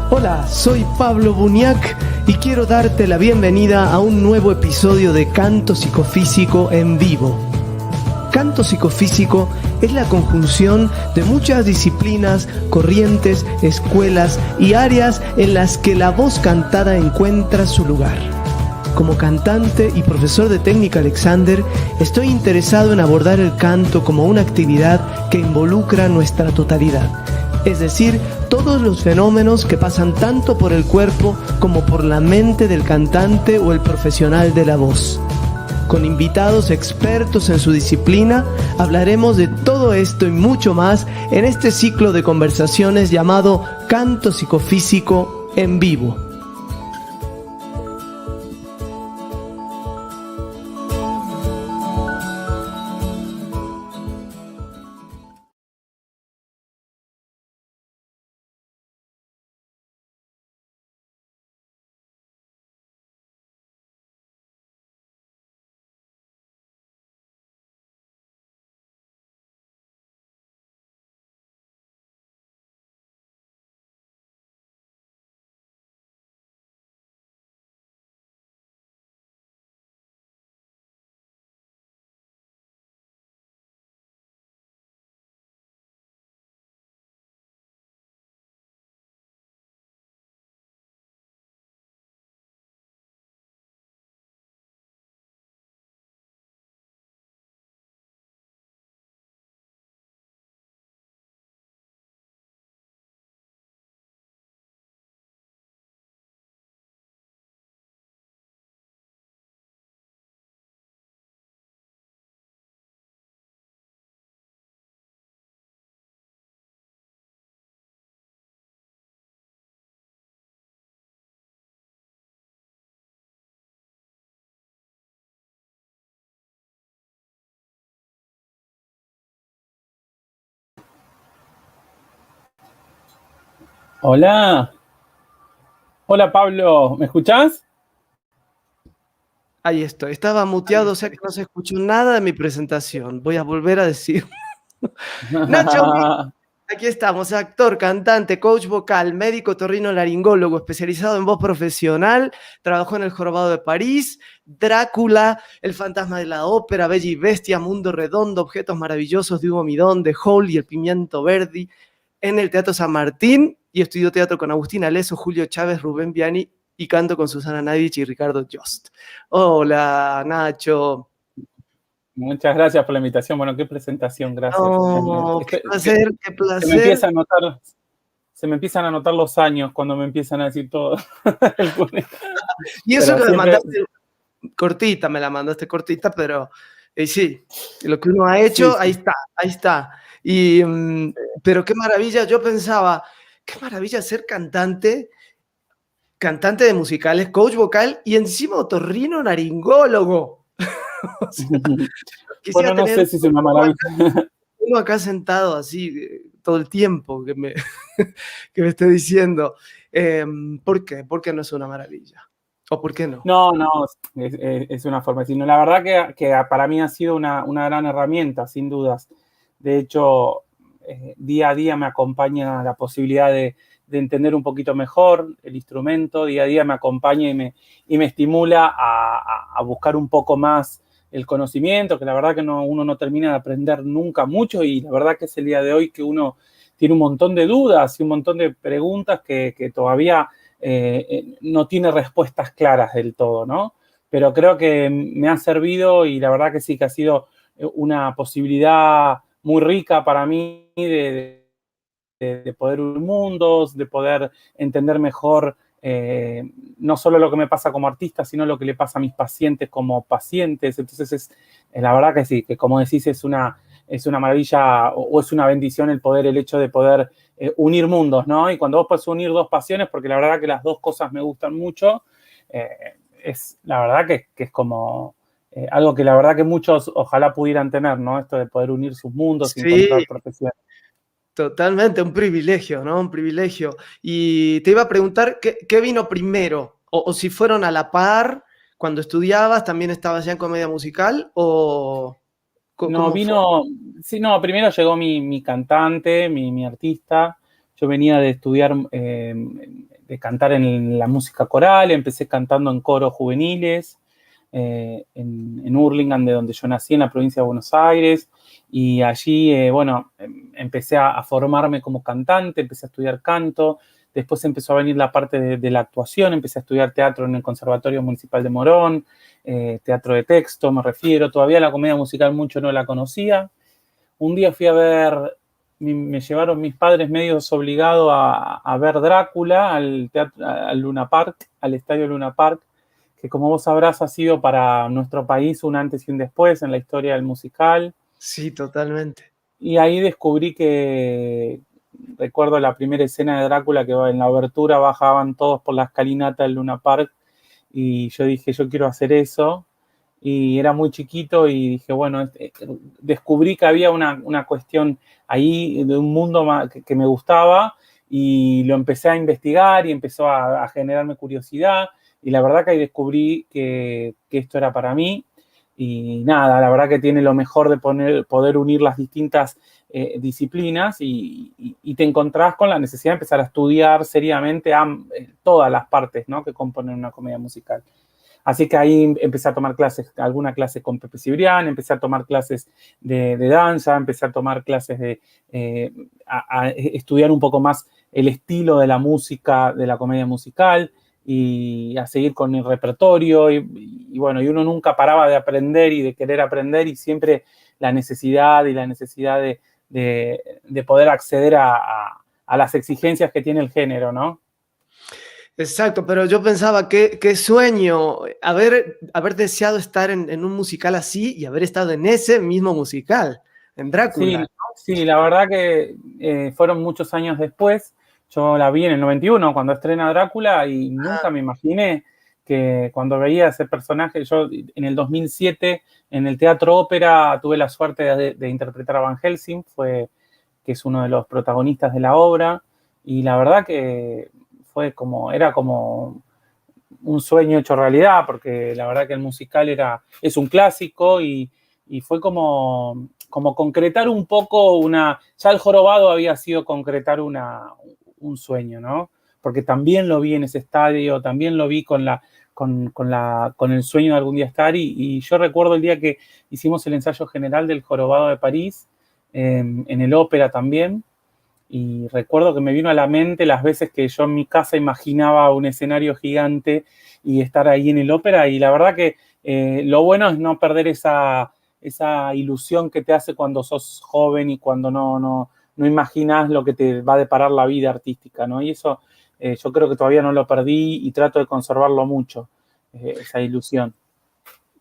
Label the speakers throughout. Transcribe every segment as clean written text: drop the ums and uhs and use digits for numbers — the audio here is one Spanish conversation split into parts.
Speaker 1: Hola, soy Pablo Buniac y quiero darte la bienvenida a un nuevo episodio de Canto Psicofísico en vivo. Canto psicofísico es la conjunción de muchas disciplinas, corrientes, escuelas y áreas en las que la voz cantada encuentra su lugar. Como cantante y profesor de técnica Alexander, estoy interesado en abordar el canto como una actividad que involucra nuestra totalidad, es decir, todos los fenómenos que pasan tanto por el cuerpo como por la mente del cantante o el profesional de la voz. Con invitados expertos en su disciplina, hablaremos de todo esto y mucho más en este ciclo de conversaciones llamado Canto Psicofísico en Vivo.
Speaker 2: Hola, hola Pablo, ¿me escuchás?
Speaker 1: Ahí estoy, estaba muteado, o sea que no se escuchó nada de mi presentación. Voy a volver a decir. Nacho, aquí estamos, actor, cantante, coach vocal, médico otorrinolaringólogo, especializado en voz profesional, trabajó en El Jorobado de París, Drácula, El Fantasma de la Ópera, Bella y Bestia, Mundo Redondo, Objetos Maravillosos de Hugo Midón, The Hole y El Pimiento Verdi, en el Teatro San Martín, y estudió teatro con Agustín Aleso, Julio Chávez, Rubén Viani, y canto con Susana Nadich y Ricardo Jost. Hola, Nacho.
Speaker 2: Muchas gracias por la invitación. Bueno, qué presentación, gracias.
Speaker 1: No, qué placer, qué
Speaker 2: Se me
Speaker 1: placer.
Speaker 2: se me empiezan a notar los años cuando me empiezan a decir todo.
Speaker 1: Y eso
Speaker 2: Pero
Speaker 1: que me
Speaker 2: siempre,
Speaker 1: mandaste cortita, me la mandaste cortita, pero sí, lo que uno ha
Speaker 2: sí,
Speaker 1: hecho, ahí
Speaker 2: sí.
Speaker 1: está, ahí está. Y, pero qué maravilla, yo pensaba, qué maravilla ser cantante, cantante de musicales, coach vocal y encima otorrinolaringólogo. O sea, quisiera
Speaker 2: Bueno, no
Speaker 1: tener
Speaker 2: sé si es una maravilla.
Speaker 1: uno acá sentado así todo el tiempo que me, que me esté diciendo. ¿Por qué? ¿Por qué no es una maravilla? ¿O por qué no?
Speaker 2: No, no, es una forma, sino la verdad que para mí ha sido una gran herramienta, sin dudas. De hecho, día a día me acompaña la posibilidad de entender un poquito mejor el instrumento, día a día me acompaña y me estimula a buscar un poco más el conocimiento, que la verdad que uno no termina de aprender nunca mucho y la verdad que es el día de hoy que uno tiene un montón de dudas y un montón de preguntas que todavía no tiene respuestas claras del todo, ¿no? Pero creo que me ha servido y la verdad que sí que ha sido una posibilidad muy rica para mí de poder unir mundos, de poder entender mejor no solo lo que me pasa como artista, sino lo que le pasa a mis pacientes como pacientes. Entonces, la verdad que sí, que como decís, es una maravilla o es una bendición el hecho de poder unir mundos, ¿no? Y cuando vos podés unir dos pasiones, porque la verdad que las dos cosas me gustan mucho, eh, es la verdad que es como algo que la verdad que muchos ojalá pudieran tener, ¿no? Esto de poder unir sus mundos y
Speaker 1: Sí,
Speaker 2: encontrar profesiones.
Speaker 1: totalmente, un privilegio, ¿no? Un privilegio. Y te iba a preguntar, ¿qué vino primero? O si fueron a la par, cuando estudiabas, ¿también estabas ya en comedia musical? ¿O
Speaker 2: No,
Speaker 1: cómo fue?
Speaker 2: sí, no, primero llegó mi cantante, mi artista. Yo venía de estudiar cantar en la música coral, empecé cantando en coros juveniles, en Hurlingham, de donde yo nací, en la provincia de Buenos Aires, y allí, bueno, empecé a formarme como cantante, empecé a estudiar canto, después empezó a venir la parte de la actuación, empecé a estudiar teatro en el Conservatorio Municipal de Morón, teatro de texto, me refiero, todavía la comedia musical mucho no la conocía. Un día fui a ver, me llevaron mis padres medios obligados a ver Drácula al Luna Park, al estadio Luna Park, que como vos sabrás ha sido para nuestro país un antes y un después en la historia del musical.
Speaker 1: Sí, totalmente.
Speaker 2: Y ahí descubrí recuerdo la primera escena de Drácula, que en la abertura bajaban todos por la escalinata del Luna Park, y yo dije, yo quiero hacer eso. Y era muy chiquito y dije, bueno, descubrí que había una cuestión ahí de un mundo que me gustaba, y lo empecé a investigar y empezó a generarme curiosidad, y la verdad que ahí descubrí que esto era para mí. Y nada, la verdad que tiene lo mejor de poder unir las distintas disciplinas, y te encontrás con la necesidad de empezar a estudiar seriamente todas las partes, ¿no?, que componen una comedia musical. Así que ahí empecé a tomar clases, alguna clase con Pepe Cibrián, empecé a tomar clases de danza, empecé a tomar clases a estudiar un poco más el estilo de la música, de la comedia musical, y a seguir con el repertorio, y bueno, y uno nunca paraba de aprender y de querer aprender, y siempre la necesidad de poder acceder a las exigencias que tiene el género, ¿no?
Speaker 1: Exacto, pero yo pensaba, qué sueño haber deseado estar en un musical así y haber estado en ese mismo musical, en Drácula.
Speaker 2: Sí, sí, la verdad que fueron muchos años después. Yo la vi en el 91 cuando estrena Drácula, y nunca me imaginé que cuando veía ese personaje, yo en el 2007 en el Teatro Ópera tuve la suerte de interpretar a Van Helsing, que es uno de los protagonistas de la obra, y la verdad que era como un sueño hecho realidad, porque la verdad que el musical es un clásico, y fue como concretar un poco ya El Jorobado había sido concretar un sueño, ¿no? Porque también lo vi en ese estadio, también lo vi con el sueño de algún día estar, y yo recuerdo el día que hicimos el ensayo general del Jorobado de París, en el Ópera también, y recuerdo que me vino a la mente las veces que yo en mi casa imaginaba un escenario gigante y estar ahí en el Ópera, y la verdad que lo bueno es no perder esa ilusión que te hace cuando sos joven y cuando no imaginas lo que te va a deparar la vida artística, ¿no? Y eso yo creo que todavía no lo perdí y trato de conservarlo mucho, esa ilusión.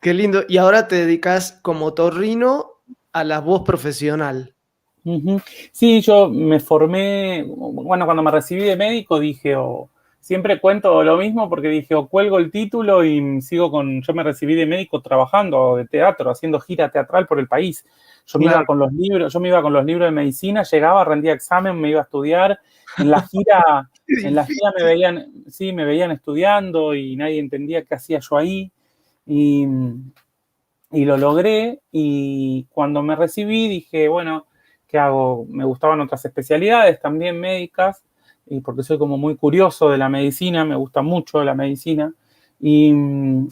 Speaker 1: Qué lindo. Y ahora te dedicas como otorrino a la voz profesional.
Speaker 2: Uh-huh. Sí, yo me formé, bueno, cuando me recibí de médico dije, siempre cuento lo mismo porque dije, o cuelgo el título y yo me recibí de médico trabajando de teatro, haciendo gira teatral por el país. Yo me
Speaker 1: Claro.
Speaker 2: iba con los libros de medicina, llegaba, rendía examen, me iba a estudiar. En la gira me veían estudiando y nadie entendía qué hacía yo ahí. Y lo logré, y cuando me recibí dije, bueno, ¿qué hago? Me gustaban otras especialidades también médicas, y porque soy como muy curioso de la medicina, me gusta mucho la medicina, y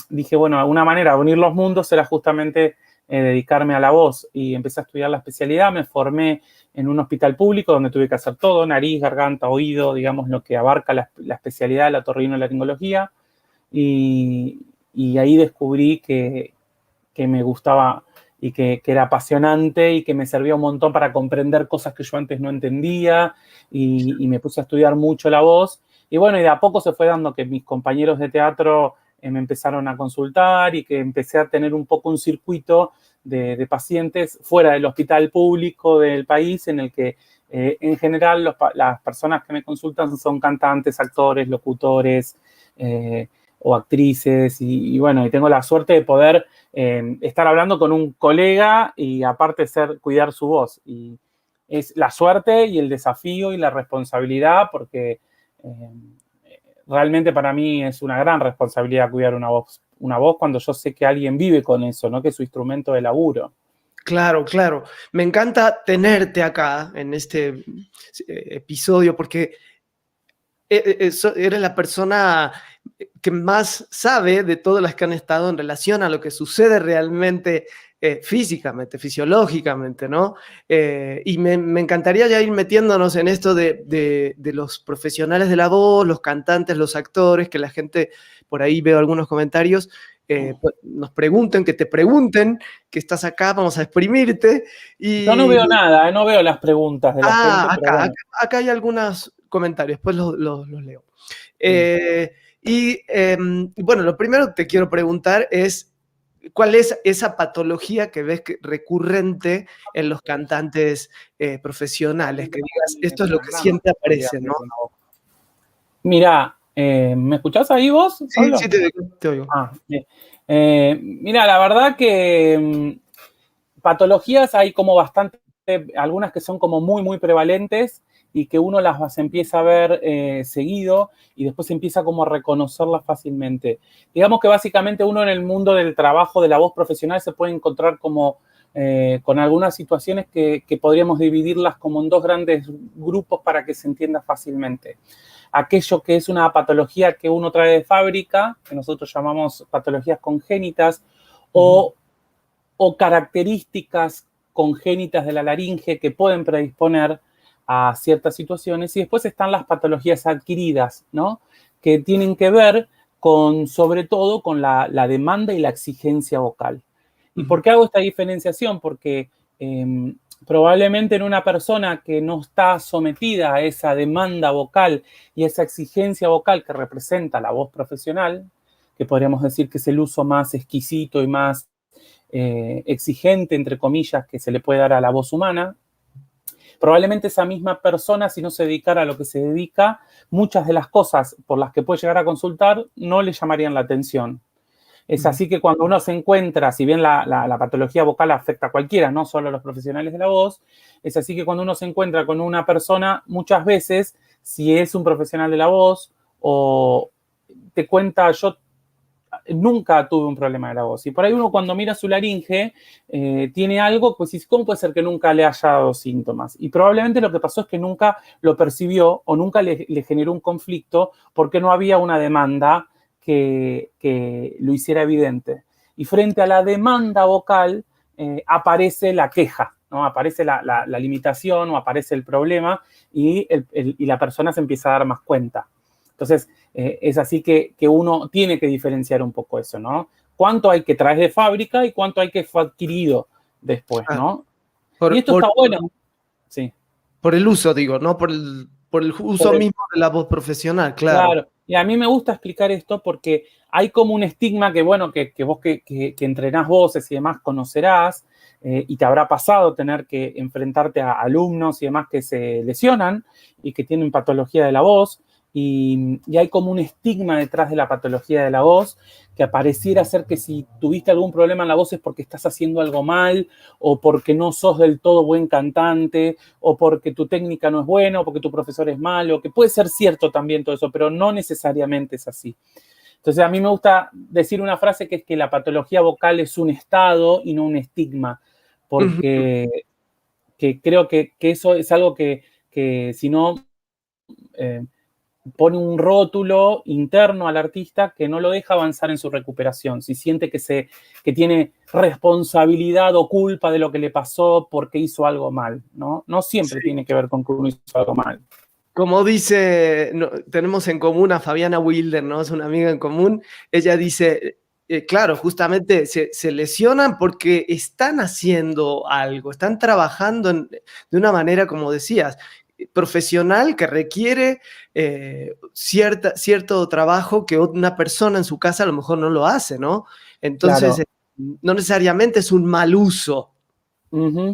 Speaker 2: dije, bueno, alguna manera de unir los mundos era justamente dedicarme a la voz, y empecé a estudiar la especialidad, me formé en un hospital público donde tuve que hacer todo, nariz, garganta, oído, digamos, lo que abarca la especialidad de la otorrinolaringología, y ahí descubrí que me gustaba y que era apasionante y que me servía un montón para comprender cosas que yo antes no entendía, y me puse a estudiar mucho la voz. Y bueno, y de a poco se fue dando que mis compañeros de teatro me empezaron a consultar, y que empecé a tener un poco un circuito de pacientes fuera del hospital público del país, en el que en general las personas que me consultan son cantantes, actores, locutores, o actrices, y bueno, y tengo la suerte de poder estar hablando con un colega y aparte cuidar su voz. Y es la suerte y el desafío y la responsabilidad, porque realmente para mí es una gran responsabilidad cuidar una voz cuando yo sé que alguien vive con eso, ¿no? Que es su instrumento de laburo.
Speaker 1: Claro, claro. Me encanta tenerte acá en este episodio porque Eres la persona que más sabe de todas las que han estado en relación a lo que sucede realmente físicamente, fisiológicamente, ¿no? Y me encantaría ya ir metiéndonos en esto de los profesionales de la voz, los cantantes, los actores, que la gente, por ahí veo algunos comentarios, nos pregunten, que te pregunten, que estás acá, vamos a exprimirte.
Speaker 2: Yo no veo nada, no veo las preguntas de la gente, pero
Speaker 1: Acá,
Speaker 2: bueno.
Speaker 1: acá hay algunos comentarios, después los leo.
Speaker 2: Sí.
Speaker 1: Bueno, lo primero que te quiero preguntar es, ¿cuál es esa patología que ves recurrente en los cantantes profesionales? Que digas, esto es lo que siempre aparece, ¿no?
Speaker 2: Mira, ¿me escuchás ahí vos,
Speaker 1: Sí,
Speaker 2: Pablo?
Speaker 1: sí, te oigo.
Speaker 2: Bien. Mira, la verdad que patologías hay como bastante, algunas que son como muy, muy prevalentes y que uno las empieza a ver seguido y después empieza como a reconocerlas fácilmente. Digamos que básicamente uno en el mundo del trabajo de la voz profesional se puede encontrar como con algunas situaciones que podríamos dividirlas como en dos grandes grupos para que se entienda fácilmente. Aquello que es una patología que uno trae de fábrica, que nosotros llamamos patologías congénitas, o características congénitas de la laringe que pueden predisponer a ciertas situaciones. Y después están las patologías adquiridas, ¿no? Que tienen que ver con, sobre todo, con la demanda y la exigencia vocal. ¿Y por qué hago esta diferenciación? Porque probablemente en una persona que no está sometida a esa demanda vocal y esa exigencia vocal que representa la voz profesional, que podríamos decir que es el uso más exquisito y más exigente, entre comillas, que se le puede dar a la voz humana, probablemente esa misma persona, si no se dedicara a lo que se dedica, muchas de las cosas por las que puede llegar a consultar no le llamarían la atención. Es así que cuando uno se encuentra, si bien la patología vocal afecta a cualquiera, no solo a los profesionales de la voz, es así que cuando uno se encuentra con una persona, muchas veces, si es un profesional de la voz o te cuenta, yo nunca tuve un problema de la voz. Y por ahí uno cuando mira su laringe tiene algo, pues ¿cómo puede ser que nunca le haya dado síntomas? Y probablemente lo que pasó es que nunca lo percibió o nunca le generó un conflicto porque no había una demanda que lo hiciera evidente. Y frente a la demanda vocal aparece la queja, ¿no? Aparece la limitación o aparece el problema y la persona se empieza a dar más cuenta. Entonces, es así que uno tiene que diferenciar un poco eso, ¿no? ¿Cuánto hay que traer de fábrica y cuánto hay que fue adquirido después, ¿no? Y esto está bueno. Sí.
Speaker 1: Por el uso, digo, ¿no? Por el uso mismo de la voz profesional, claro.
Speaker 2: Claro. Y a mí me gusta explicar esto porque hay como un estigma que, bueno, que vos que entrenás voces y demás conocerás y te habrá pasado tener que enfrentarte a alumnos y demás que se lesionan y que tienen patología de la voz. Y hay como un estigma detrás de la patología de la voz que pareciera ser que si tuviste algún problema en la voz es porque estás haciendo algo mal o porque no sos del todo buen cantante o porque tu técnica no es buena o porque tu profesor es malo, que puede ser cierto también todo eso, pero no necesariamente es así. Entonces a mí me gusta decir una frase que es que la patología vocal es un estado y no un estigma, porque que creo que eso es algo que si no pone un rótulo interno al artista que no lo deja avanzar en su recuperación. Si siente que tiene responsabilidad o culpa de lo que le pasó porque hizo algo mal, ¿no? No siempre tiene que ver con que uno hizo algo mal.
Speaker 1: Como dice, tenemos en común a Fabiana Wilder, ¿no? Es una amiga en común. Ella dice, claro, justamente se lesionan porque están haciendo algo, están trabajando de una manera, como decías, profesional que requiere cierto trabajo que una persona en su casa a lo mejor no lo hace, ¿no? Entonces,
Speaker 2: Claro.
Speaker 1: no necesariamente es un mal uso.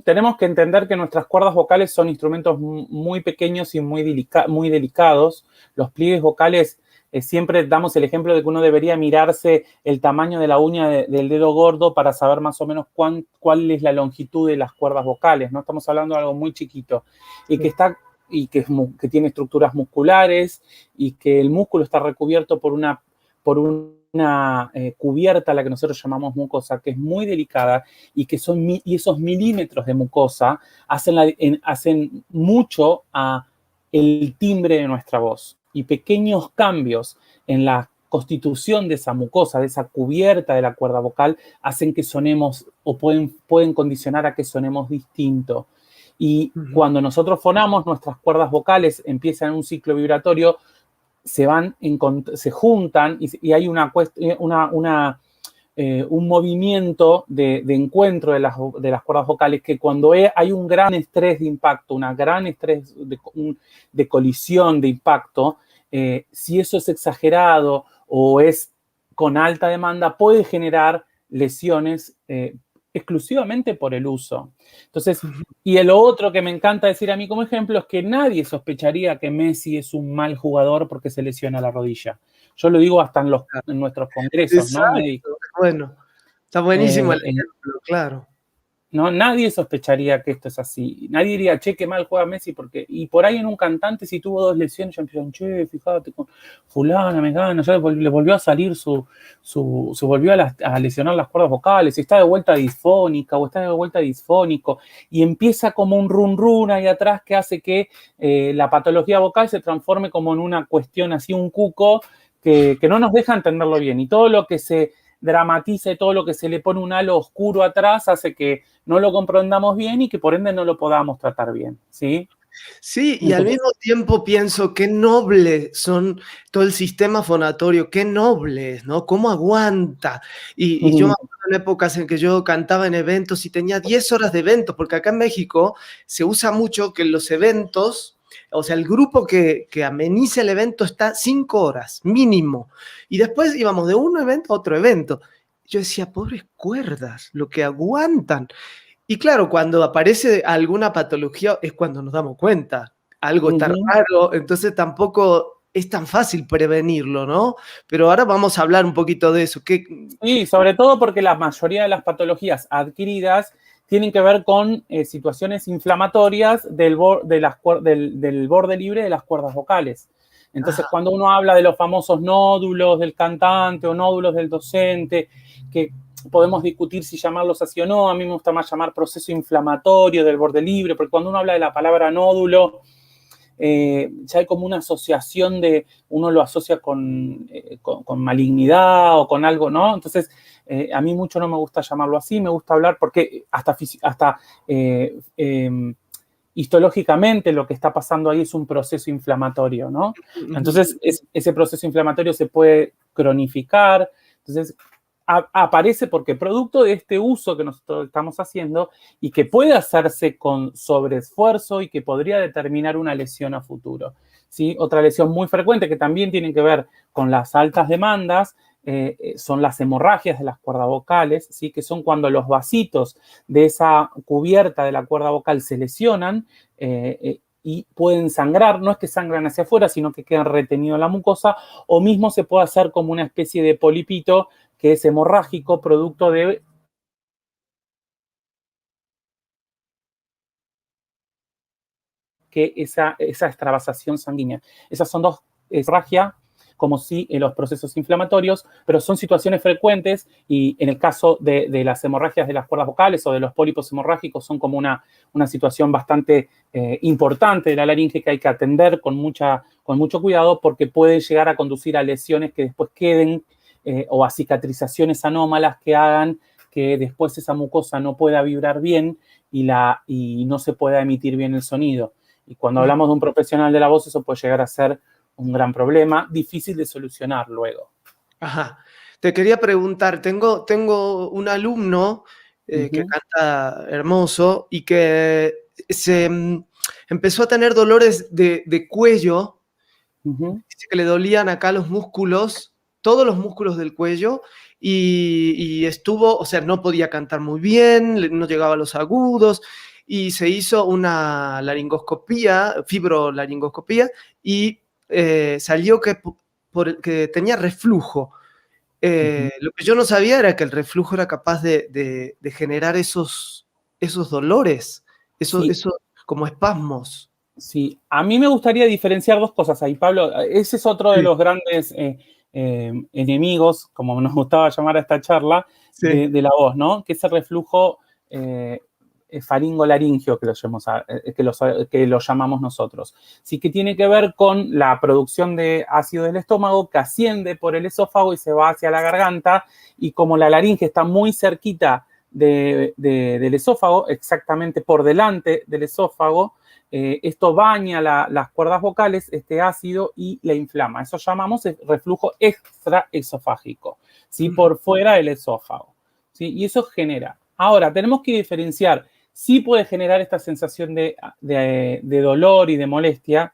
Speaker 2: Tenemos que entender que nuestras cuerdas vocales son instrumentos muy pequeños y muy delicados. Los pliegues vocales, siempre damos el ejemplo de que uno debería mirarse el tamaño de la uña del dedo gordo para saber más o menos cuál es la longitud de las cuerdas vocales, ¿no? Estamos hablando de algo muy chiquito y que tiene estructuras musculares y que el músculo está recubierto por una cubierta a la que nosotros llamamos mucosa, que es muy delicada y y esos milímetros de mucosa hacen mucho a el timbre de nuestra voz. y pequeños cambios en la constitución de esa mucosa, de esa cubierta de la cuerda vocal, hacen que sonemos o pueden condicionar a que sonemos distinto. Y cuando nosotros fonamos, nuestras cuerdas vocales empiezan un ciclo vibratorio, se juntan y hay un movimiento de encuentro de las cuerdas vocales que cuando hay un gran estrés de impacto, una gran estrés de colisión, de impacto, si eso es exagerado o es con alta demanda, puede generar lesiones exclusivamente por el uso. Entonces, y lo otro que me encanta decir a mí como ejemplo es que nadie sospecharía que Messi es un mal jugador porque se lesiona la rodilla. Yo lo digo hasta en nuestros congresos,
Speaker 1: exacto,
Speaker 2: ¿no? Médicos.
Speaker 1: Bueno, está buenísimo el ejemplo, claro.
Speaker 2: No, nadie sospecharía que esto es así. Nadie diría, che, qué mal juega Messi, y por ahí en un cantante, si tuvo 2 lesiones, ya empezaron, che, fíjate, con fulana, me gana, ya le volvió a salir volvió a lesionar las cuerdas vocales, y está de vuelta disfónica, o está de vuelta disfónico, y empieza como un run ahí atrás que hace que la patología vocal se transforme como en una cuestión así, un cuco, que no nos deja entenderlo bien, y todo lo que se dramatiza y todo lo que se le pone un halo oscuro atrás hace que no lo comprendamos bien y que por ende no lo podamos tratar bien, ¿sí?
Speaker 1: Sí, y al mismo tiempo pienso qué nobles son todo el sistema fonatorio, qué nobles, ¿no? ¿Cómo aguanta? Y yo me acuerdo en épocas en que yo cantaba en eventos y tenía 10 horas de evento, porque acá en México se usa mucho que los eventos, o sea, el grupo que ameniza el evento está 5 horas mínimo. Y después íbamos de un evento a otro evento. Yo decía, pobres cuerdas, lo que aguantan. Y claro, cuando aparece alguna patología es cuando nos damos cuenta. Algo está raro, entonces tampoco es tan fácil prevenirlo, ¿no? Pero ahora vamos a hablar un poquito de eso.
Speaker 2: Sí, sobre todo porque la mayoría de las patologías adquiridas tienen que ver con situaciones inflamatorias del borde libre de las cuerdas vocales. Entonces, cuando uno habla de los famosos nódulos del cantante o nódulos del docente, que podemos discutir si llamarlos así o no, a mí me gusta más llamar proceso inflamatorio del borde libre, porque cuando uno habla de la palabra nódulo, ya hay como una asociación uno lo asocia con malignidad o con algo, ¿no? Entonces, a mí mucho no me gusta llamarlo así, me gusta hablar porque hasta histológicamente lo que está pasando ahí es un proceso inflamatorio, ¿no? Entonces, ese proceso inflamatorio se puede cronificar, entonces aparece porque producto de este uso que nosotros estamos haciendo y que puede hacerse con sobreesfuerzo y que podría determinar una lesión a futuro, ¿sí? Otra lesión muy frecuente que también tiene que ver con las altas demandas son las hemorragias de las cuerdas vocales, ¿sí? Que son cuando los vasitos de esa cubierta de la cuerda vocal se lesionan y pueden sangrar, no es que sangran hacia afuera, sino que quedan retenidos en la mucosa, o mismo se puede hacer como una especie de polipito que es hemorrágico, producto de que esa extravasación sanguínea. Esas son dos hemorragia, como si en los procesos inflamatorios, pero son situaciones frecuentes y en el caso de las hemorragias de las cuerdas vocales o de los pólipos hemorrágicos son como una situación bastante importante de la laringe que hay que atender con mucho cuidado porque puede llegar a conducir a lesiones que después queden o a cicatrizaciones anómalas que hagan que después esa mucosa no pueda vibrar bien y no se pueda emitir bien el sonido. Y cuando hablamos de un profesional de la voz, eso puede llegar a ser un gran problema, difícil de solucionar luego.
Speaker 1: Ajá. Te quería preguntar, tengo un alumno que canta hermoso y que se empezó a tener dolores de cuello. Dice que le dolían acá los músculos, todos los músculos del cuello, y estuvo, o sea, no podía cantar muy bien, no llegaba a los agudos, y se hizo una laringoscopía, fibrolaringoscopía, y salió que tenía reflujo. Lo que yo no sabía era que el reflujo era capaz de generar esos dolores, esos como espasmos.
Speaker 2: Sí, a mí me gustaría diferenciar dos cosas ahí, Pablo. Ese es otro de los grandes enemigos, como nos gustaba llamar a esta charla, de la voz, ¿no? Que ese reflujo faringolaringio, que lo llamamos nosotros. Sí, que tiene que ver con la producción de ácido del estómago que asciende por el esófago y se va hacia la garganta, y como la laringe está muy cerquita del esófago, exactamente por delante del esófago, esto baña las cuerdas vocales, este ácido, y la inflama. Eso llamamos reflujo extraesofágico, ¿sí? Por fuera del esófago, ¿sí? Y eso genera. Ahora, tenemos que diferenciar. Sí puede generar esta sensación de dolor y de molestia,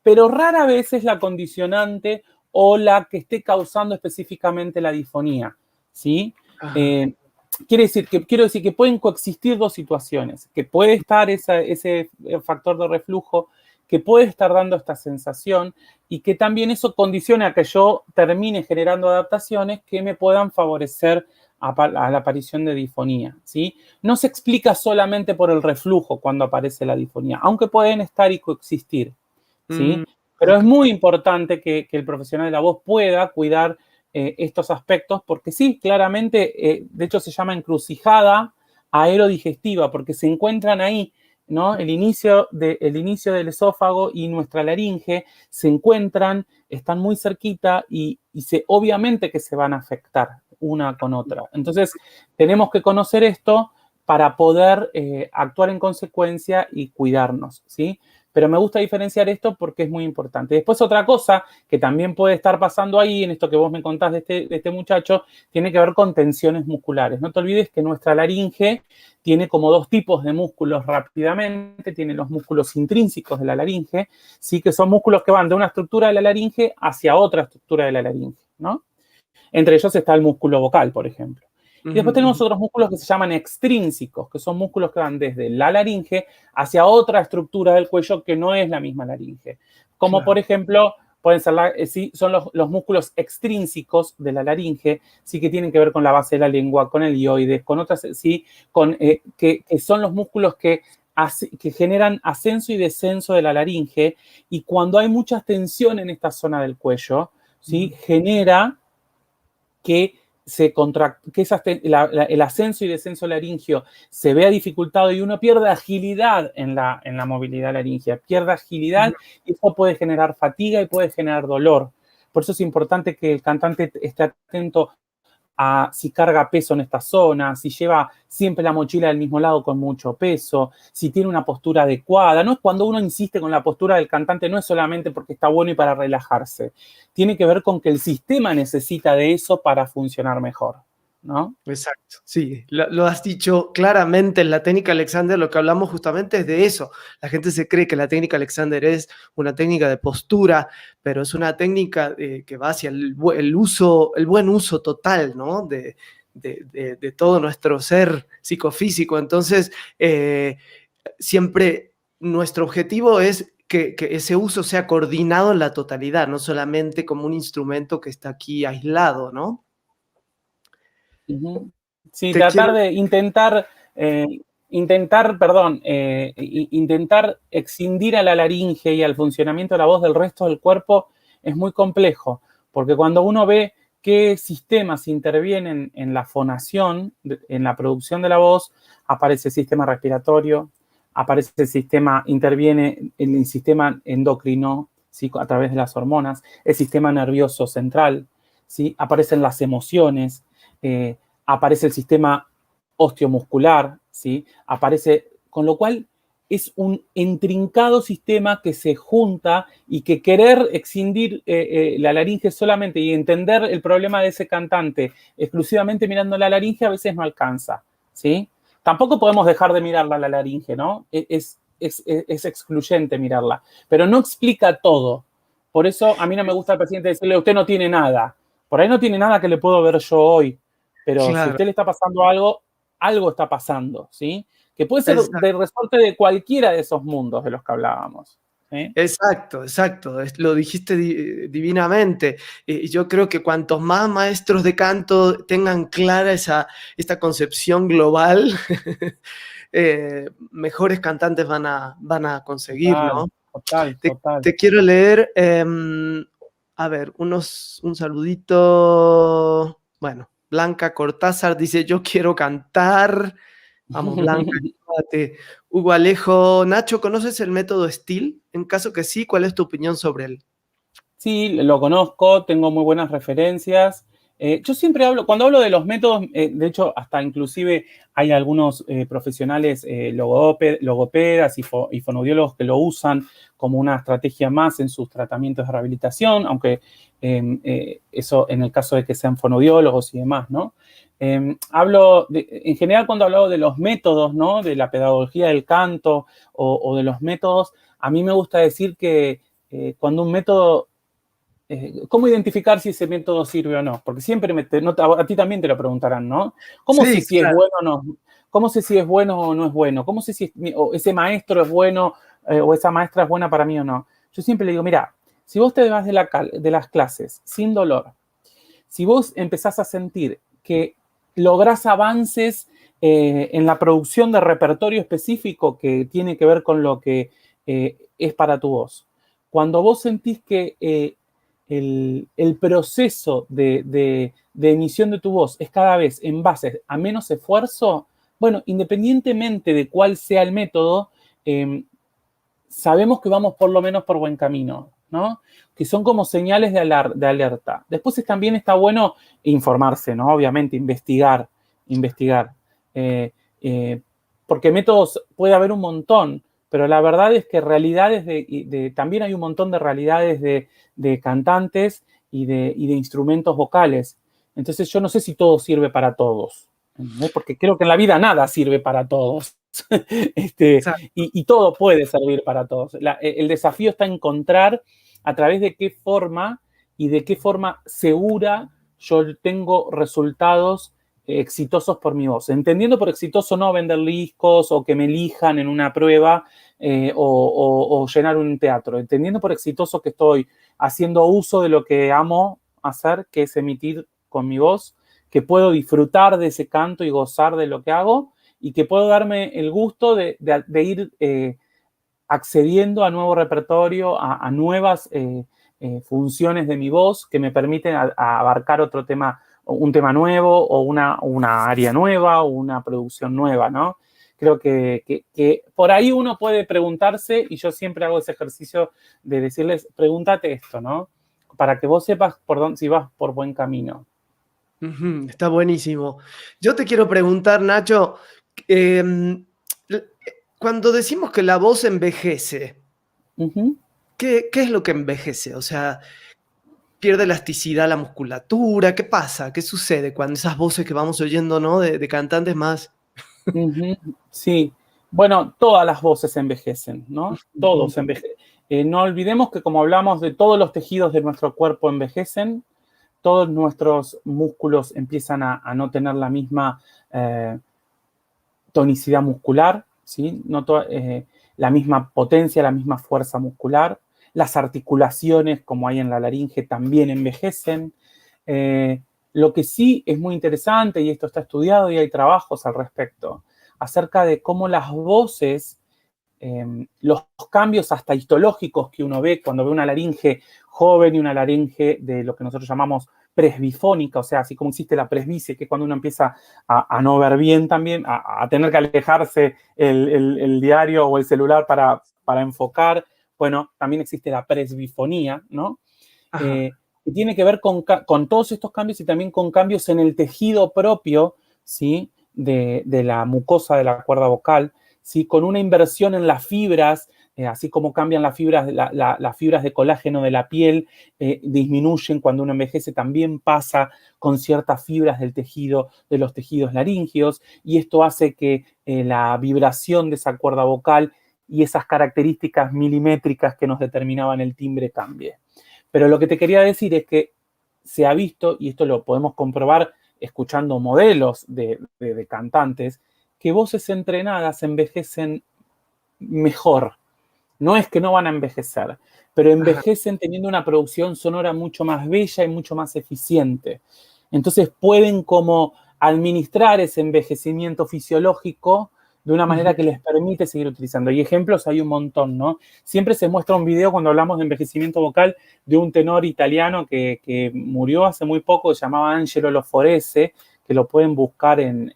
Speaker 2: pero rara vez es la condicionante o la que esté causando específicamente la disfonía, ¿sí? Quiero decir que pueden coexistir dos situaciones, que puede estar ese factor de reflujo, que puede estar dando esta sensación, y que también eso condiciona a que yo termine generando adaptaciones que me puedan favorecer a la aparición de disfonía, ¿sí? No se explica solamente por el reflujo cuando aparece la disfonía, aunque pueden estar y coexistir, ¿sí? Pero es muy importante que el profesional de la voz pueda cuidar estos aspectos, porque sí, claramente, de hecho se llama encrucijada aerodigestiva, porque se encuentran ahí, ¿no? El inicio del esófago y nuestra laringe se encuentran, están muy cerquita, y obviamente que se van a afectar una con otra. Entonces, tenemos que conocer esto para poder actuar en consecuencia y cuidarnos, ¿sí? Pero me gusta diferenciar esto porque es muy importante. Después, otra cosa que también puede estar pasando ahí, en esto que vos me contás de este muchacho, tiene que ver con tensiones musculares. No te olvides que nuestra laringe tiene como dos tipos de músculos rápidamente. Tiene los músculos intrínsecos de la laringe, ¿sí? Que son músculos que van de una estructura de la laringe hacia otra estructura de la laringe, ¿no? Entre ellos está el músculo vocal, por ejemplo. Y después tenemos otros músculos que se llaman extrínsecos, que son músculos que van desde la laringe hacia otra estructura del cuello que no es la misma laringe. Como claro, por ejemplo, pueden ser sí, son los músculos extrínsecos de la laringe, sí, que tienen que ver con la base de la lengua, con el hioides, con otras, sí, que son los músculos que generan ascenso y descenso de la laringe, y cuando hay mucha tensión en esta zona del cuello, ¿sí? Genera que el ascenso y descenso laringio se vea dificultado y uno pierde agilidad en la movilidad laringea, pierde agilidad, y eso puede generar fatiga y puede generar dolor. Por eso es importante que el cantante esté atento a si carga peso en esta zona, si lleva siempre la mochila del mismo lado con mucho peso, si tiene una postura adecuada. No es cuando uno insiste con la postura del cantante, no es solamente porque está bueno y para relajarse. Tiene que ver con que el sistema necesita de eso para funcionar mejor, ¿no?
Speaker 1: Exacto, sí, lo has dicho claramente. En la técnica Alexander lo que hablamos justamente es de eso. La gente se cree que la técnica Alexander es una técnica de postura, pero es una técnica que va hacia el buen uso total, ¿no? de todo nuestro ser psicofísico. Entonces, siempre nuestro objetivo es que ese uso sea coordinado en la totalidad, no solamente como un instrumento que está aquí aislado, ¿no?
Speaker 2: Sí, tratar de intentar excindir a la laringe y al funcionamiento de la voz del resto del cuerpo es muy complejo, porque cuando uno ve qué sistemas intervienen en la fonación, en la producción de la voz, aparece el sistema respiratorio, aparece interviene en el sistema endocrino, ¿sí? A través de las hormonas, el sistema nervioso central, ¿sí? Aparecen las emociones, aparece el sistema osteomuscular, ¿sí? Con lo cual es un intrincado sistema que se junta, y que querer excindir la laringe solamente y entender el problema de ese cantante exclusivamente mirando la laringe a veces no alcanza, ¿sí? Tampoco podemos dejar de mirarla la laringe, ¿no? Es excluyente mirarla, pero no explica todo. Por eso a mí no me gusta al paciente decirle: usted no tiene nada. Por ahí no tiene nada que le puedo ver yo hoy, pero claro, si a usted le está pasando algo, algo está pasando, ¿sí? Que puede ser del resorte de cualquiera de esos mundos de los que hablábamos, ¿sí?
Speaker 1: Exacto, lo dijiste divinamente. Yo creo que cuantos más maestros de canto tengan clara esta concepción global, mejores cantantes van a conseguir, ¿no?
Speaker 2: Total.
Speaker 1: Te quiero leer, a ver, un saludito. Bueno, Blanca Cortázar dice: yo quiero cantar. Vamos, Blanca, Mate. Hugo Alejo, Nacho, ¿conoces el método Steele? En caso que sí, ¿cuál es tu opinión sobre él?
Speaker 2: Sí, lo conozco, tengo muy buenas referencias. Yo siempre hablo, cuando hablo de los métodos, de hecho, hasta inclusive hay algunos profesionales logopedas y fonoaudiólogos que lo usan como una estrategia más en sus tratamientos de rehabilitación, aunque eso en el caso de que sean fonoaudiólogos y demás, ¿no? En general, cuando hablo de los métodos, ¿no? De la pedagogía del canto o de los métodos, a mí me gusta decir que cuando un método ¿cómo identificar si ese método sirve o no? Porque siempre a ti también te lo preguntarán, ¿no? ¿Cómo sé
Speaker 1: Sí,
Speaker 2: si es
Speaker 1: claro.
Speaker 2: bueno o no? ¿Cómo sé si es bueno o no es bueno? ¿Cómo sé si ese maestro es bueno o esa maestra es buena para mí o no? Yo siempre le digo, mira, si vos te vas de las clases sin dolor, si vos empezás a sentir que lográs avances en la producción de repertorio específico que tiene que ver con lo que es para tu voz, cuando vos sentís que el proceso de emisión de tu voz es cada vez en base a menos esfuerzo, bueno, independientemente de cuál sea el método, sabemos que vamos por lo menos por buen camino, ¿no? Que son como señales de alerta. Después también está bueno informarse, ¿no? Obviamente, investigar. Eh, eh, Porque métodos puede haber un montón, pero la verdad es que realidades también hay un montón de realidades de cantantes y de instrumentos vocales. Entonces yo no sé si todo sirve para todos, ¿entendés? Porque creo que en la vida nada sirve para todos. Y todo puede servir para todos. El desafío está en encontrar a través de qué forma y de qué forma segura yo tengo resultados exitosos por mi voz. Entendiendo por exitoso no vender discos o que me elijan en una prueba o llenar un teatro. Entendiendo por exitoso que estoy haciendo uso de lo que amo hacer, que es emitir con mi voz, que puedo disfrutar de ese canto y gozar de lo que hago y que puedo darme el gusto de ir accediendo a nuevo repertorio, a nuevas funciones de mi voz que me permiten abarcar otro tema, un tema nuevo o una área nueva o una producción nueva, ¿no? Creo que por ahí uno puede preguntarse, y yo siempre hago ese ejercicio de decirles, pregúntate esto, ¿no? Para que vos sepas si vas por buen camino.
Speaker 1: Está buenísimo. Yo te quiero preguntar, Nacho, em, cuando decimos que la voz envejece,
Speaker 2: Ujú.
Speaker 1: ¿qué es lo que envejece? O sea, ¿pierde elasticidad la musculatura? ¿Qué pasa? ¿Qué sucede cuando esas voces que vamos oyendo, ¿no? De cantantes más...
Speaker 2: Ujú. Sí, bueno, todas las voces envejecen, ¿no?
Speaker 1: Ujú.
Speaker 2: Todos envejecen. No olvidemos que como hablamos de todos los tejidos de nuestro cuerpo envejecen, todos nuestros músculos empiezan a no tener la misma tonicidad muscular, ¿sí? La misma potencia, la misma fuerza muscular. Las articulaciones, como hay en la laringe, también envejecen. Lo que sí es muy interesante, y esto está estudiado y hay trabajos al respecto, acerca de cómo las voces, los cambios hasta histológicos que uno ve cuando ve una laringe joven y una laringe de lo que nosotros llamamos presbifónica, o sea, así como existe la presbicie, que es cuando uno empieza a no ver bien también, a tener que alejarse el diario o el celular para enfocar. Bueno, también existe la presbifonía, ¿no?
Speaker 1: Ajá.
Speaker 2: Que tiene que ver con todos estos cambios y también con cambios en el tejido propio, ¿sí? De la mucosa de la cuerda vocal, ¿sí? Con una inversión en las fibras, así como cambian las fibras, las fibras de colágeno de la piel, disminuyen cuando uno envejece, también pasa con ciertas fibras del tejido, de los tejidos laringios, y esto hace que la vibración de esa cuerda vocal y esas características milimétricas que nos determinaban el timbre cambie. Pero lo que te quería decir es que se ha visto, y esto lo podemos comprobar escuchando modelos de cantantes, que voces entrenadas envejecen mejor. No es que no van a envejecer, pero
Speaker 1: Ajá.
Speaker 2: envejecen teniendo una producción sonora mucho más bella y mucho más eficiente. Entonces pueden como administrar ese envejecimiento fisiológico de una
Speaker 1: Ujú.
Speaker 2: manera que les permite seguir utilizando. Y ejemplos hay un montón, ¿no? Siempre se muestra un video cuando hablamos de envejecimiento vocal de un tenor italiano que murió hace muy poco, se llamaba Angelo Loforese, que lo pueden buscar en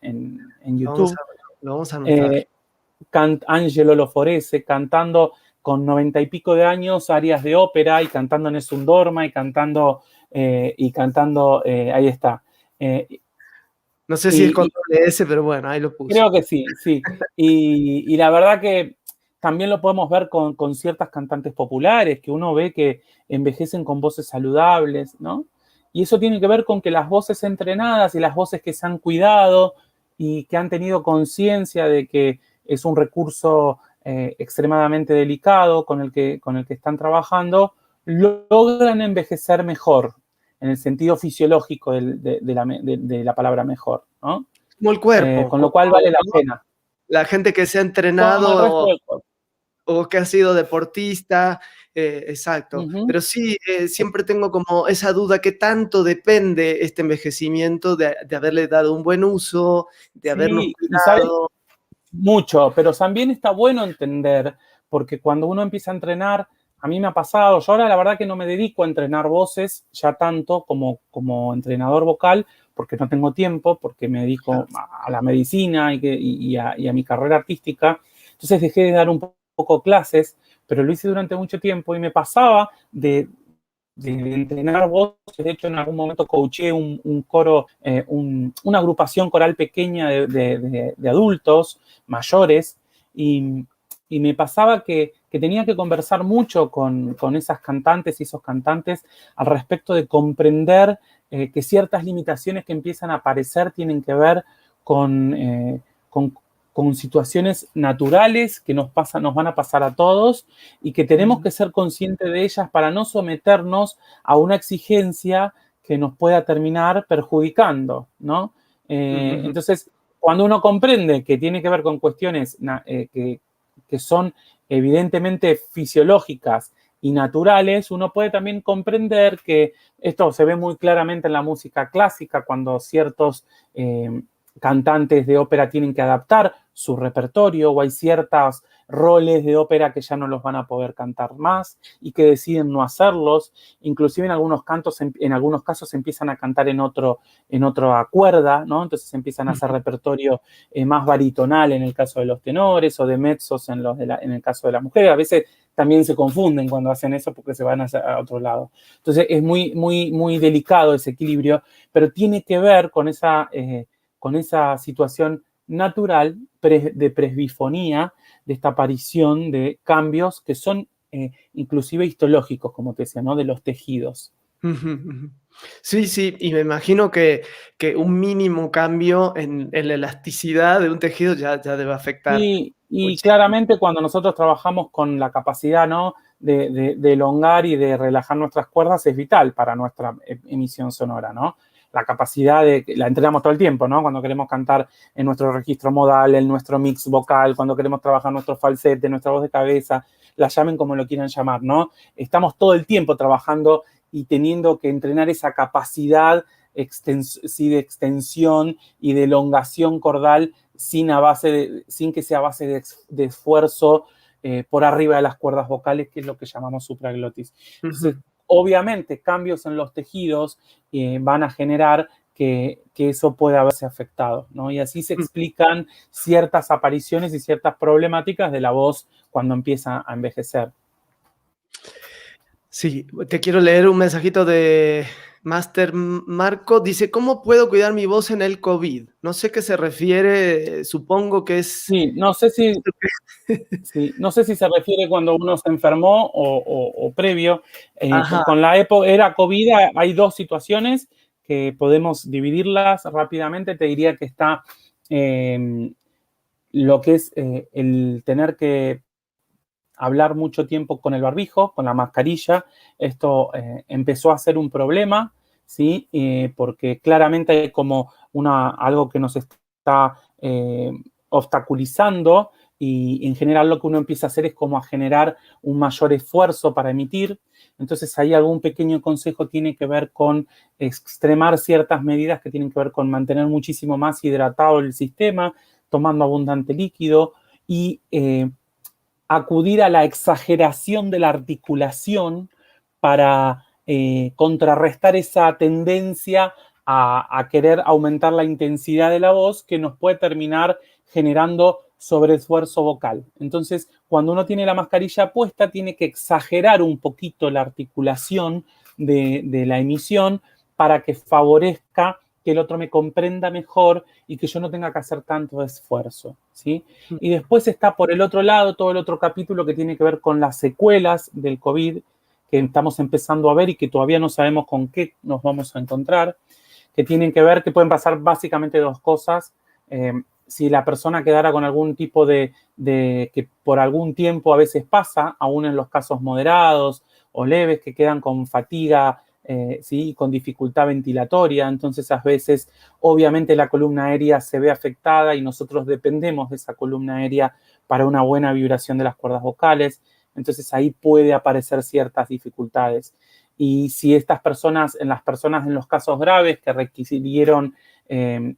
Speaker 1: Lo vamos
Speaker 2: YouTube.
Speaker 1: a, lo vamos a anotar.
Speaker 2: Eh, Angelo Loforese cantando con 90 y pico de años arias de ópera y cantando Nessun Dorma y cantando, ahí está.
Speaker 1: No sé si es con doble S, pero bueno, ahí lo puse.
Speaker 2: Creo que sí, sí. Y la verdad que también lo podemos ver con ciertas cantantes populares, que uno ve que envejecen con voces saludables, ¿no? Y eso tiene que ver con que las voces entrenadas y las voces que se han cuidado y que han tenido conciencia de que es un recurso extremadamente delicado con el que están trabajando, logran envejecer mejor, en el sentido fisiológico de la palabra mejor, ¿no?
Speaker 1: Como el cuerpo.
Speaker 2: Con lo cual vale la pena.
Speaker 1: La gente que se ha
Speaker 2: Como el resto
Speaker 1: entrenado
Speaker 2: del cuerpo.
Speaker 1: o que ha sido deportista, exacto. Pero sí, siempre tengo como esa duda, ¿qué tanto depende este envejecimiento de haberle dado un buen uso, de habernos
Speaker 2: Sí, y sabes,
Speaker 1: cuidado?
Speaker 2: mucho, pero también está bueno entender, porque cuando uno empieza a entrenar, a mí me ha pasado, yo ahora la verdad que no me dedico a entrenar voces ya tanto como entrenador vocal, porque no tengo tiempo, porque me dedico a la medicina y a mi carrera artística. Entonces dejé de dar un poco clases, pero lo hice durante mucho tiempo y me pasaba de entrenar voces. De hecho, en algún momento coaché un coro, una agrupación coral pequeña de adultos mayores, y me pasaba que tenía que conversar mucho con esas cantantes y esos cantantes al respecto de comprender que ciertas limitaciones que empiezan a aparecer tienen que ver con situaciones naturales que nos van a pasar a todos, y que tenemos que ser conscientes de ellas para no someternos a una exigencia que nos pueda terminar perjudicando, ¿no? Entonces, cuando uno comprende que tiene que ver con cuestiones que son evidentemente fisiológicas y naturales, uno puede también comprender que esto se ve muy claramente en la música clásica, cuando ciertos cantantes de ópera tienen que adaptar su repertorio, o hay ciertos roles de ópera que ya no los van a poder cantar más y que deciden no hacerlos. Inclusive en algunos casos empiezan a cantar en otra cuerda, ¿no? Entonces empiezan a hacer repertorio más baritonal en el caso de los tenores, o de mezzos en el caso de las mujeres. A veces también se confunden cuando hacen eso porque se van a otro lado. Entonces es muy, muy, muy delicado ese equilibrio, pero tiene que ver con esa situación natural de presbifonía, de esta aparición de cambios que son inclusive histológicos, como te decía, ¿no? De los tejidos.
Speaker 1: Sí, sí, y me imagino que un mínimo cambio en la elasticidad de un tejido ya debe afectar
Speaker 2: Y
Speaker 1: muchísimo.
Speaker 2: claramente cuando nosotros trabajamos con la capacidad, ¿no?, de elongar y de relajar nuestras cuerdas, es vital para nuestra emisión sonora, ¿no? La capacidad la entrenamos todo el tiempo, ¿no? Cuando queremos cantar en nuestro registro modal, en nuestro mix vocal, cuando queremos trabajar nuestro falsete, nuestra voz de cabeza, la llamen como lo quieran llamar, ¿no? Estamos todo el tiempo trabajando y teniendo que entrenar esa capacidad de extensión y de elongación cordal sin que sea a base de esfuerzo por arriba de las cuerdas vocales, que es lo que llamamos supraglotis. Entonces, obviamente, cambios en los tejidos van a generar que eso pueda verse afectado, ¿no? Y así se explican ciertas apariciones y ciertas problemáticas de la voz cuando empieza a envejecer.
Speaker 1: Sí, te quiero leer un mensajito de Master Marco. Dice, ¿cómo puedo cuidar mi voz en el COVID? No sé qué se refiere, supongo que es...
Speaker 2: Sí, no sé si se refiere cuando uno se enfermó o previo. Con la era COVID hay dos situaciones que podemos dividirlas rápidamente. Te diría que está lo que es el tener que hablar mucho tiempo con el barbijo, con la mascarilla. Esto empezó a ser un problema, ¿sí? Porque claramente hay como algo que nos está obstaculizando, y en general lo que uno empieza a hacer es como a generar un mayor esfuerzo para emitir. Entonces ahí algún pequeño consejo tiene que ver con extremar ciertas medidas que tienen que ver con mantener muchísimo más hidratado el sistema, tomando abundante líquido, y acudir a la exageración de la articulación para contrarrestar esa tendencia a querer aumentar la intensidad de la voz, que nos puede terminar generando sobreesfuerzo vocal. Entonces, cuando uno tiene la mascarilla puesta, tiene que exagerar un poquito la articulación de la emisión para que favorezca que el otro me comprenda mejor y que yo no tenga que hacer tanto esfuerzo, ¿sí? Y después está por el otro lado todo el otro capítulo que tiene que ver con las secuelas del COVID, que estamos empezando a ver y que todavía no sabemos con qué nos vamos a encontrar, que tienen que ver, que pueden pasar básicamente dos cosas. Si la persona quedara con algún tipo de que por algún tiempo a veces pasa, aún en los casos moderados o leves, que quedan con fatiga, ¿sí? Con dificultad ventilatoria, entonces a veces obviamente la columna aérea se ve afectada y nosotros dependemos de esa columna aérea para una buena vibración de las cuerdas vocales, entonces ahí puede aparecer ciertas dificultades. Y si estas personas, en los casos graves que requirieron el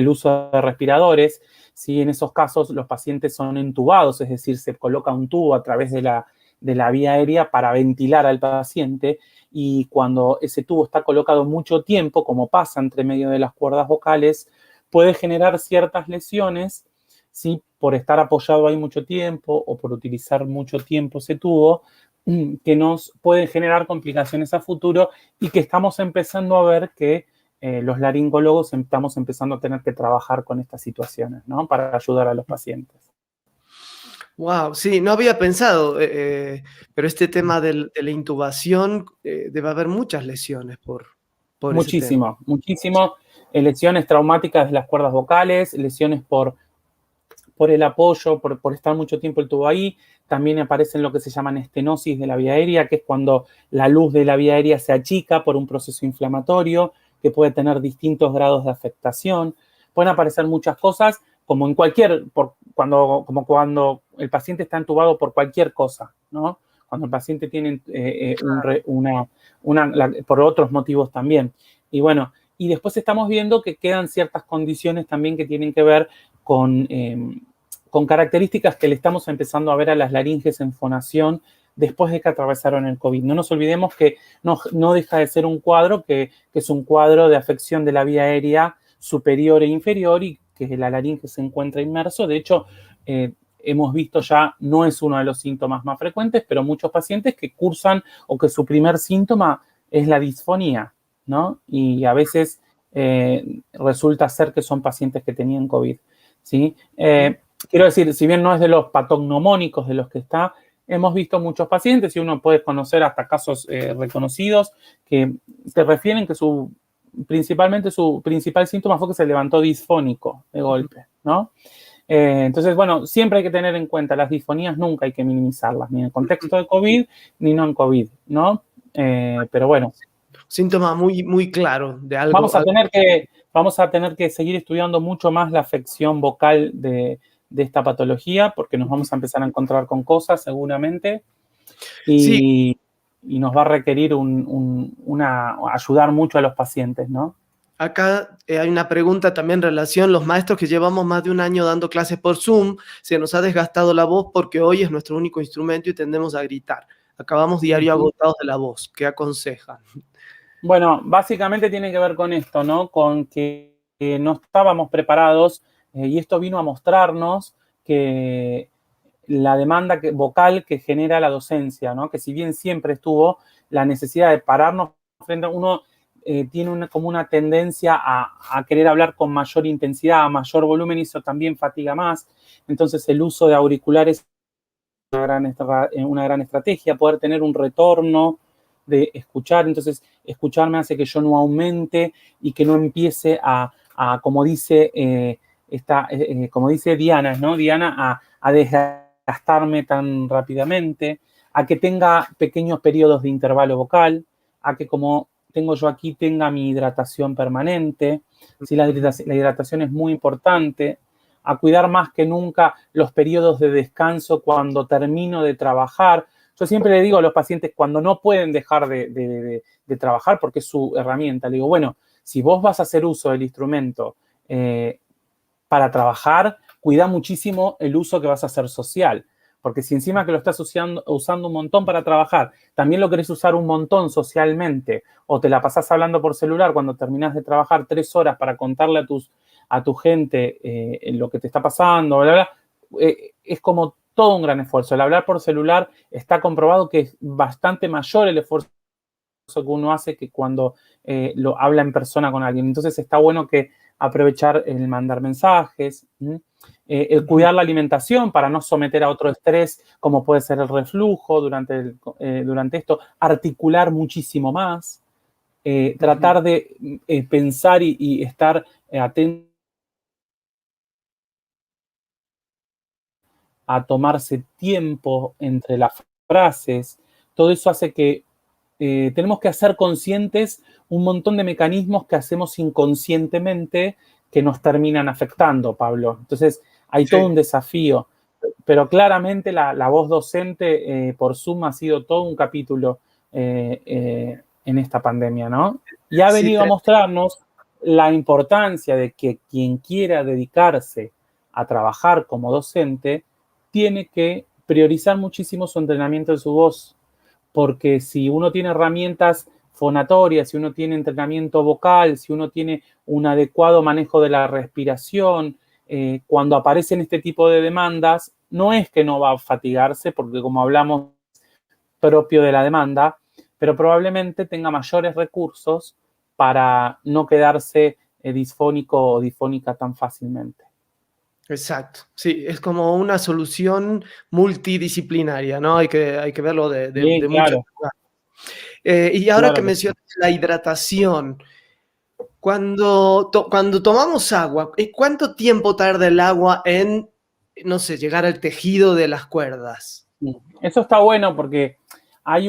Speaker 2: uso de respiradores, ¿sí? En esos casos los pacientes son entubados, es decir, se coloca un tubo a través de la vía aérea para ventilar al paciente, y cuando ese tubo está colocado mucho tiempo, como pasa entre medio de las cuerdas vocales, puede generar ciertas lesiones, ¿sí? Por estar apoyado ahí mucho tiempo o por utilizar mucho tiempo ese tubo, que nos pueden generar complicaciones a futuro y que estamos empezando a ver que los laringólogos estamos empezando a tener que trabajar con estas situaciones, ¿no? Para ayudar a los pacientes.
Speaker 1: Wow, sí, no había pensado, pero este tema de la intubación, debe haber muchas lesiones por ese tema.
Speaker 2: Muchísimo. Lesiones traumáticas de las cuerdas vocales, lesiones por el apoyo, por estar mucho tiempo el tubo ahí. También aparecen lo que se llaman estenosis de la vía aérea, que es cuando la luz de la vía aérea se achica por un proceso inflamatorio, que puede tener distintos grados de afectación. Pueden aparecer muchas cosas, como en cuando el paciente está entubado por cualquier cosa, ¿no? Cuando el paciente tiene por otros motivos también. Y bueno, y después estamos viendo que quedan ciertas condiciones también que tienen que ver con características que le estamos empezando a ver a las laringes en fonación después de que atravesaron el COVID. No nos olvidemos que no deja de ser un cuadro que es un cuadro de afección de la vía aérea superior e inferior y que la laringe se encuentra inmerso. De hecho, hemos visto ya, no es uno de los síntomas más frecuentes, pero muchos pacientes que cursan o que su primer síntoma es la disfonía, ¿no? Y a veces resulta ser que son pacientes que tenían COVID, ¿sí? Quiero decir, si bien no es de los patognomónicos de los que está, hemos visto muchos pacientes y uno puede conocer hasta casos reconocidos que se refieren que principalmente su principal síntoma fue que se levantó disfónico de golpe, ¿no? Entonces, bueno, siempre hay que tener en cuenta las disfonías, nunca hay que minimizarlas, ni en el contexto de COVID, ni no en COVID, ¿no? Pero bueno.
Speaker 1: Síntoma muy, muy claro de algo.
Speaker 2: Vamos a tener que seguir estudiando mucho más la afección vocal de esta patología, porque nos vamos a empezar a encontrar con cosas seguramente. Y nos va a requerir ayudar mucho a los pacientes, ¿no?
Speaker 1: Acá hay una pregunta también en relación, los maestros que llevamos más de un año dando clases por Zoom, se nos ha desgastado la voz porque hoy es nuestro único instrumento y tendemos a gritar. Acabamos diario agotados de la voz. ¿Qué aconsejan?
Speaker 2: Bueno, básicamente tiene que ver con esto, ¿no? Con que no estábamos preparados y esto vino a mostrarnos que la demanda vocal que genera la docencia, ¿no? Que si bien siempre estuvo la necesidad de pararnos frente a uno, tiene como una tendencia a querer hablar con mayor intensidad, a mayor volumen, y eso también fatiga más. Entonces el uso de auriculares es una gran estrategia, poder tener un retorno de escuchar. Entonces escucharme hace que yo no aumente y que no empiece como dice Diana, ¿no? Diana, a desgastarme tan rápidamente, a que tenga pequeños periodos de intervalo vocal, a que como tengo yo aquí tenga mi hidratación permanente. ¿Sí? La hidratación es muy importante. A cuidar más que nunca los periodos de descanso cuando termino de trabajar. Yo siempre le digo a los pacientes cuando no pueden dejar de trabajar porque es su herramienta, le digo, bueno, si vos vas a hacer uso del instrumento para trabajar, cuida muchísimo el uso que vas a hacer social. Porque si encima que lo estás usando un montón para trabajar, también lo querés usar un montón socialmente, o te la pasás hablando por celular cuando terminás de trabajar 3 horas para contarle a tu gente en lo que te está pasando, bla, bla, es como todo un gran esfuerzo. El hablar por celular está comprobado que es bastante mayor el esfuerzo que uno hace que cuando lo habla en persona con alguien. Entonces está bueno que aprovechar el mandar mensajes, el cuidar la alimentación para no someter a otro estrés, como puede ser el reflujo durante esto, articular muchísimo más, tratar de pensar y estar atento a tomarse tiempo entre las frases. Todo eso hace que tenemos que hacer conscientes un montón de mecanismos que hacemos inconscientemente que nos terminan afectando, Pablo. Entonces, hay todo un desafío. Pero claramente la voz docente por Zoom ha sido todo un capítulo en esta pandemia, ¿no? Y ha venido a mostrarnos la importancia de que quien quiera dedicarse a trabajar como docente tiene que priorizar muchísimo su entrenamiento de su voz, porque si uno tiene herramientas fonatorias, si uno tiene entrenamiento vocal, si uno tiene un adecuado manejo de la respiración, cuando aparecen este tipo de demandas, no es que no va a fatigarse, porque como hablamos, propio de la demanda, pero probablemente tenga mayores recursos para no quedarse disfónico o disfónica tan fácilmente.
Speaker 1: Exacto, sí, es como una solución multidisciplinaria, ¿no? Hay que verlo de
Speaker 2: Sí,
Speaker 1: muchos
Speaker 2: claro.
Speaker 1: lugares. Y ahora
Speaker 2: Claro
Speaker 1: que
Speaker 2: que sí.
Speaker 1: mencionas la hidratación, cuando tomamos agua, ¿cuánto tiempo tarda el agua en, no sé, llegar al tejido de las cuerdas?
Speaker 2: Eso está bueno porque hay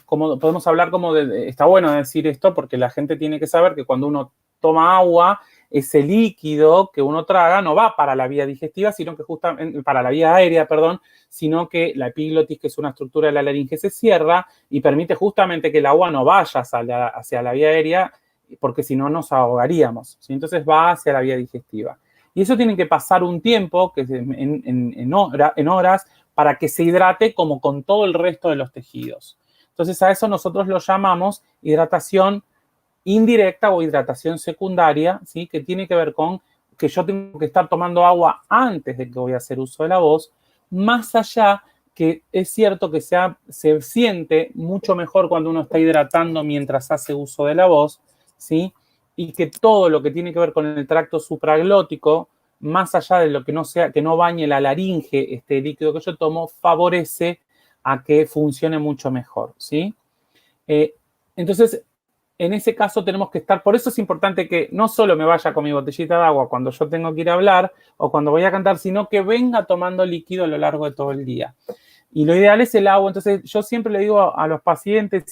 Speaker 2: como, podemos hablar como está bueno decir esto porque la gente tiene que saber que cuando uno toma agua, ese líquido que uno traga no va para la vía digestiva, sino que justamente, para la vía aérea, perdón, sino que la epiglotis, que es una estructura de la laringe, se cierra y permite justamente que el agua no vaya hacia la vía aérea, porque si no nos ahogaríamos, ¿sí? Entonces va hacia la vía digestiva. Y eso tiene que pasar un tiempo, que es en horas, para que se hidrate como con todo el resto de los tejidos. Entonces a eso nosotros lo llamamos hidratación indirecta o hidratación secundaria, ¿sí? Que tiene que ver con que yo tengo que estar tomando agua antes de que voy a hacer uso de la voz, más allá que es cierto que se siente mucho mejor cuando uno está hidratando mientras hace uso de la voz, ¿sí? Y que todo lo que tiene que ver con el tracto supraglótico, más allá de lo que no sea, que no bañe la laringe, este líquido que yo tomo, favorece a que funcione mucho mejor, ¿sí? Entonces, en ese caso tenemos que estar, por eso es importante que no solo me vaya con mi botellita de agua cuando yo tengo que ir a hablar o cuando voy a cantar, sino que venga tomando líquido a lo largo de todo el día. Y lo ideal es el agua. Entonces yo siempre le digo a los pacientes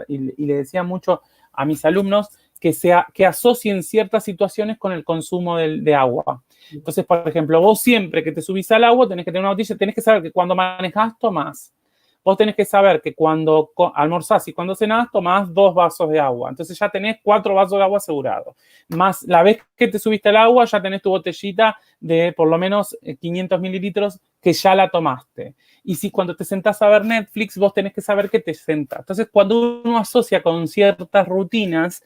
Speaker 2: y le decía mucho a mis alumnos que asocien ciertas situaciones con el consumo de agua. Entonces, por ejemplo, vos siempre que te subís al agua tenés que tener una botella, tenés que saber que cuando manejás tomás. Vos tenés que saber que cuando almorzás y cuando cenás tomás 2 vasos de agua. Entonces ya tenés 4 vasos de agua asegurados. Más la vez que te subiste al agua ya tenés tu botellita de por lo menos 500 mililitros que ya la tomaste. Y si cuando te sentás a ver Netflix, vos tenés que saber que te sentás. Entonces, cuando uno asocia con ciertas rutinas,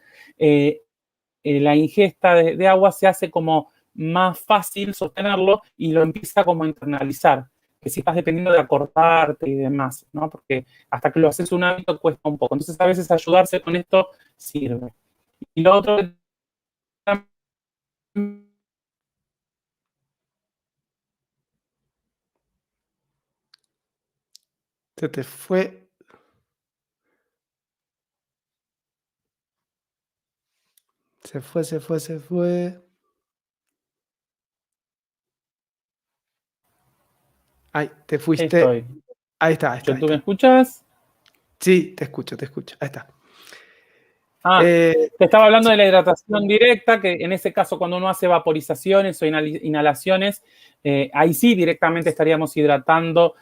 Speaker 2: la ingesta de agua se hace como más fácil sostenerlo y lo empieza como a internalizar. Que si estás dependiendo de acordarte y demás, ¿no? Porque hasta que lo haces un hábito cuesta un poco. Entonces, a veces ayudarse con esto sirve. Y lo otro que
Speaker 1: Se te fue. Se fue, se fue, se fue. Ay, te fuiste.
Speaker 2: estoy.
Speaker 1: Ahí está, ahí está, ahí
Speaker 2: ¿Tú me
Speaker 1: está.
Speaker 2: escuchas?
Speaker 1: Sí, te escucho, te escucho. Ahí está.
Speaker 2: Ah,
Speaker 1: Eh,
Speaker 2: te estaba hablando
Speaker 1: sí,
Speaker 2: de la hidratación directa, que en ese caso cuando uno hace vaporizaciones o inhalaciones, ahí sí directamente estaríamos hidratando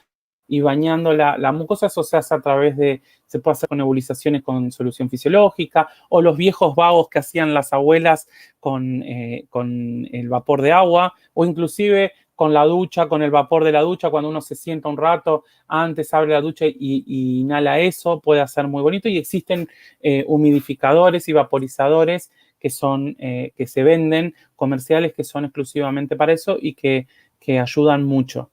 Speaker 2: y bañando la mucosa. Eso se hace a través se puede hacer con nebulizaciones con solución fisiológica o los viejos vagos que hacían las abuelas con el vapor de agua o inclusive con la ducha, con el vapor de la ducha, cuando uno se sienta un rato, antes abre la ducha y inhala eso, puede hacer muy bonito. Y existen humidificadores y vaporizadores que se venden, comerciales que son exclusivamente para eso y que ayudan mucho.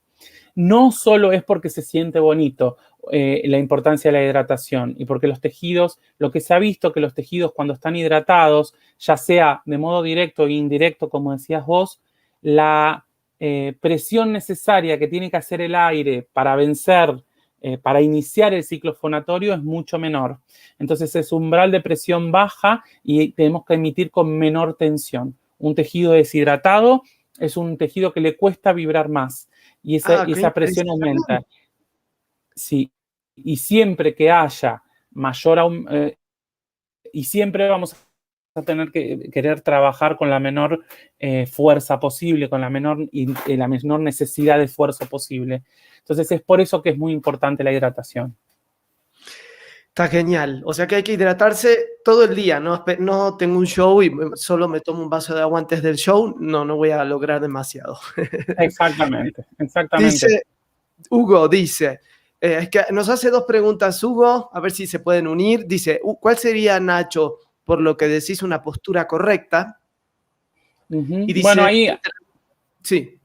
Speaker 2: No solo es porque se siente bonito la importancia de la hidratación y porque los tejidos, lo que se ha visto que los tejidos cuando están hidratados, ya sea de modo directo e indirecto, como decías vos, la presión necesaria que tiene que hacer el aire para vencer, para iniciar el ciclo fonatorio es mucho menor. Entonces ese umbral de presión baja y tenemos que emitir con menor tensión. Un tejido deshidratado es un tejido que le cuesta vibrar más y esa presión aumenta. Sí, y siempre que haya y siempre vamos a tener que querer trabajar con la menor fuerza posible, con la menor necesidad de esfuerzo posible. Entonces es por eso que es muy importante la hidratación.
Speaker 1: Está genial. O sea que hay que hidratarse todo el día. No, no tengo un show y solo me tomo un vaso de agua antes del show. No voy a lograr demasiado.
Speaker 2: Exactamente, exactamente.
Speaker 1: Dice, Hugo dice, es que nos hace dos preguntas, Hugo, a ver si se pueden unir. Dice, ¿cuál sería, Nacho, por lo que decís, una postura correcta? Y dice,
Speaker 2: bueno, ahí...
Speaker 1: Sí.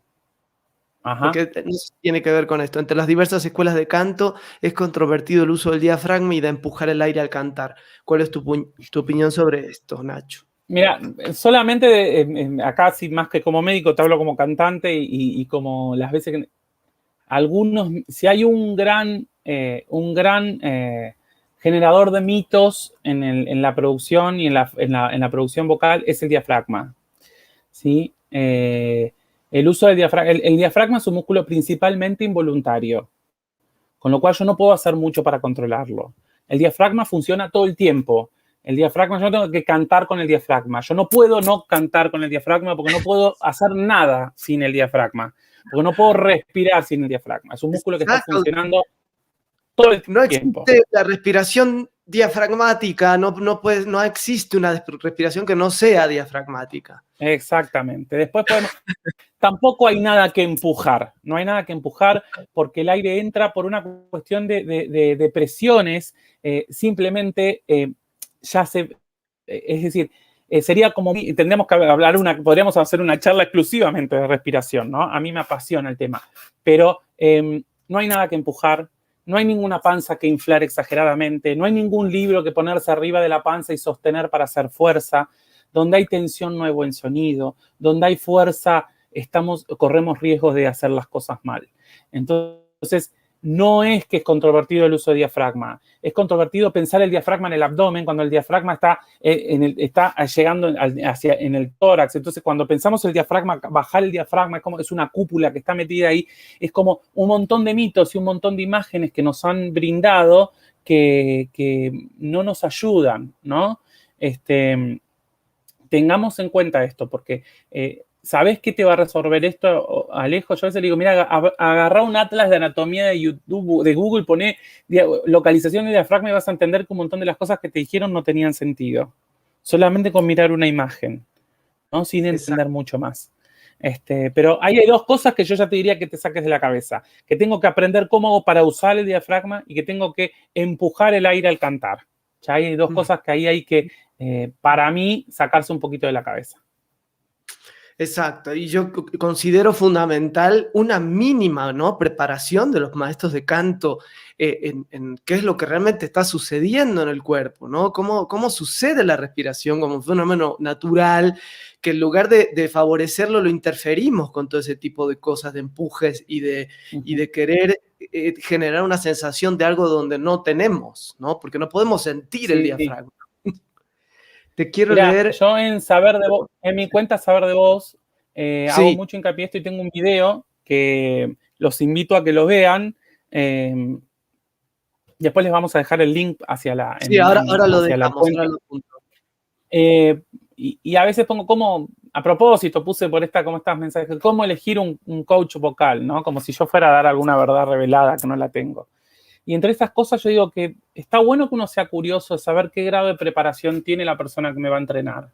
Speaker 1: Ajá. Porque tiene que ver con esto. Entre las diversas escuelas de canto es controvertido el uso del diafragma y de empujar el aire al cantar. ¿Cuál es tu opinión sobre esto, Nacho?
Speaker 2: Mira, solamente acá, sí, más que como médico, te hablo como cantante y como las veces que... si hay un gran generador de mitos en la producción y en la producción vocal es el diafragma. ¿Sí? El uso del diafragma, el diafragma es un músculo principalmente involuntario, con lo cual yo no puedo hacer mucho para controlarlo. El diafragma funciona todo el tiempo. El diafragma, yo no tengo que cantar con el diafragma. Yo no puedo no cantar con el diafragma porque no puedo hacer nada sin el diafragma. Porque no puedo respirar sin el diafragma. Es un músculo que está funcionando todo el tiempo.
Speaker 1: No existe la respiración diafragmática, no existe una respiración que no sea diafragmática.
Speaker 2: Exactamente. Después tampoco hay nada que empujar. No hay nada que empujar porque el aire entra por una cuestión de presiones. Simplemente es decir, sería como, tendríamos que podríamos hacer una charla exclusivamente de respiración, ¿no? A mí me apasiona el tema, pero no hay nada que empujar, no hay ninguna panza que inflar exageradamente, no hay ningún libro que ponerse arriba de la panza y sostener para hacer fuerza. Donde hay tensión no hay buen sonido, donde hay fuerza corremos riesgos de hacer las cosas mal. Entonces, no es que es controvertido el uso de diafragma, es controvertido pensar el diafragma en el abdomen cuando el diafragma está llegando en el tórax. Entonces, cuando pensamos el diafragma, bajar el diafragma es una cúpula que está metida ahí, es como un montón de mitos y un montón de imágenes que nos han brindado que no nos ayudan, ¿no? Tengamos en cuenta esto, porque ¿sabés qué te va a resolver esto, Alejo? Yo a veces le digo, mira, agarrá un atlas de anatomía de YouTube, de Google, poné localización de diafragma y vas a entender que un montón de las cosas que te dijeron no tenían sentido. Solamente con mirar una imagen, ¿no? Sin entender mucho más. Pero hay dos cosas que yo ya te diría que te saques de la cabeza. Que tengo que aprender cómo hago para usar el diafragma y que tengo que empujar el aire al cantar. Ya hay dos cosas que ahí hay que, para mí, sacarse un poquito de la cabeza.
Speaker 1: Exacto, y yo considero fundamental una mínima, ¿no?, preparación de los maestros de canto en qué es lo que realmente está sucediendo en el cuerpo, ¿no? Cómo sucede la respiración como un fenómeno natural, que en lugar de favorecerlo lo interferimos con todo ese tipo de cosas, de empujes y de querer generar una sensación de algo donde no tenemos, ¿no? Porque no podemos sentir el diafragma. Te quiero leer.
Speaker 2: Yo en mi cuenta Saber de Vos, hago mucho hincapié esto y tengo un video que los invito a que lo vean. Después les vamos a dejar el link hacia la
Speaker 1: Sí, ahora lo dejamos, ahora lo apunto.
Speaker 2: Y a veces pongo como, a propósito, puse por como estas mensajes, cómo elegir un coach vocal, ¿no? Como si yo fuera a dar alguna verdad revelada que no la tengo. Y entre estas cosas yo digo que está bueno que uno sea curioso de saber qué grado de preparación tiene la persona que me va a entrenar.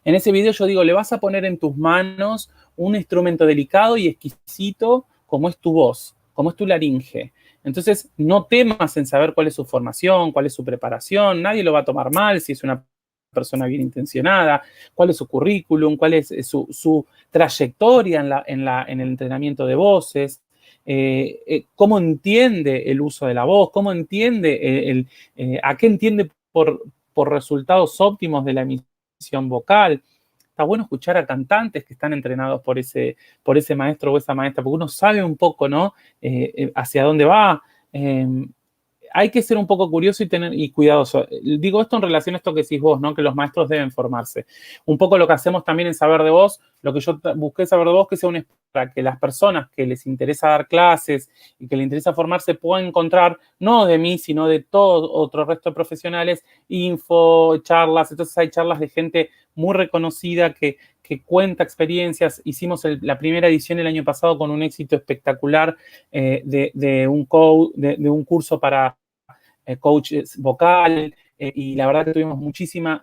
Speaker 2: En ese video yo digo, le vas a poner en tus manos un instrumento delicado y exquisito como es tu voz, como es tu laringe. Entonces, no temas en saber cuál es su formación, cuál es su preparación. Nadie lo va a tomar mal si es una persona bien intencionada, cuál es su currículum, cuál es su trayectoria en el entrenamiento de voces, cómo entiende el uso de la voz, cómo entiende a qué entiende por resultados óptimos de la emisión vocal. Está bueno escuchar a cantantes que están entrenados por ese maestro o esa maestra, porque uno sabe un poco, ¿no? Hacia dónde va. Hay que ser un poco curioso y cuidadoso. Digo esto en relación a esto que decís vos, ¿no? Que los maestros deben formarse. Un poco lo que hacemos también en Saber de Vos, lo que yo busqué Saber de Vos, que sea un espacio para que las personas que les interesa dar clases y que les interesa formarse puedan encontrar, no de mí, sino de todo otro resto de profesionales, info, charlas. Entonces hay charlas de gente muy reconocida que cuenta experiencias. Hicimos la primera edición el año pasado con un éxito espectacular de un curso para coach vocal, y la verdad que tuvimos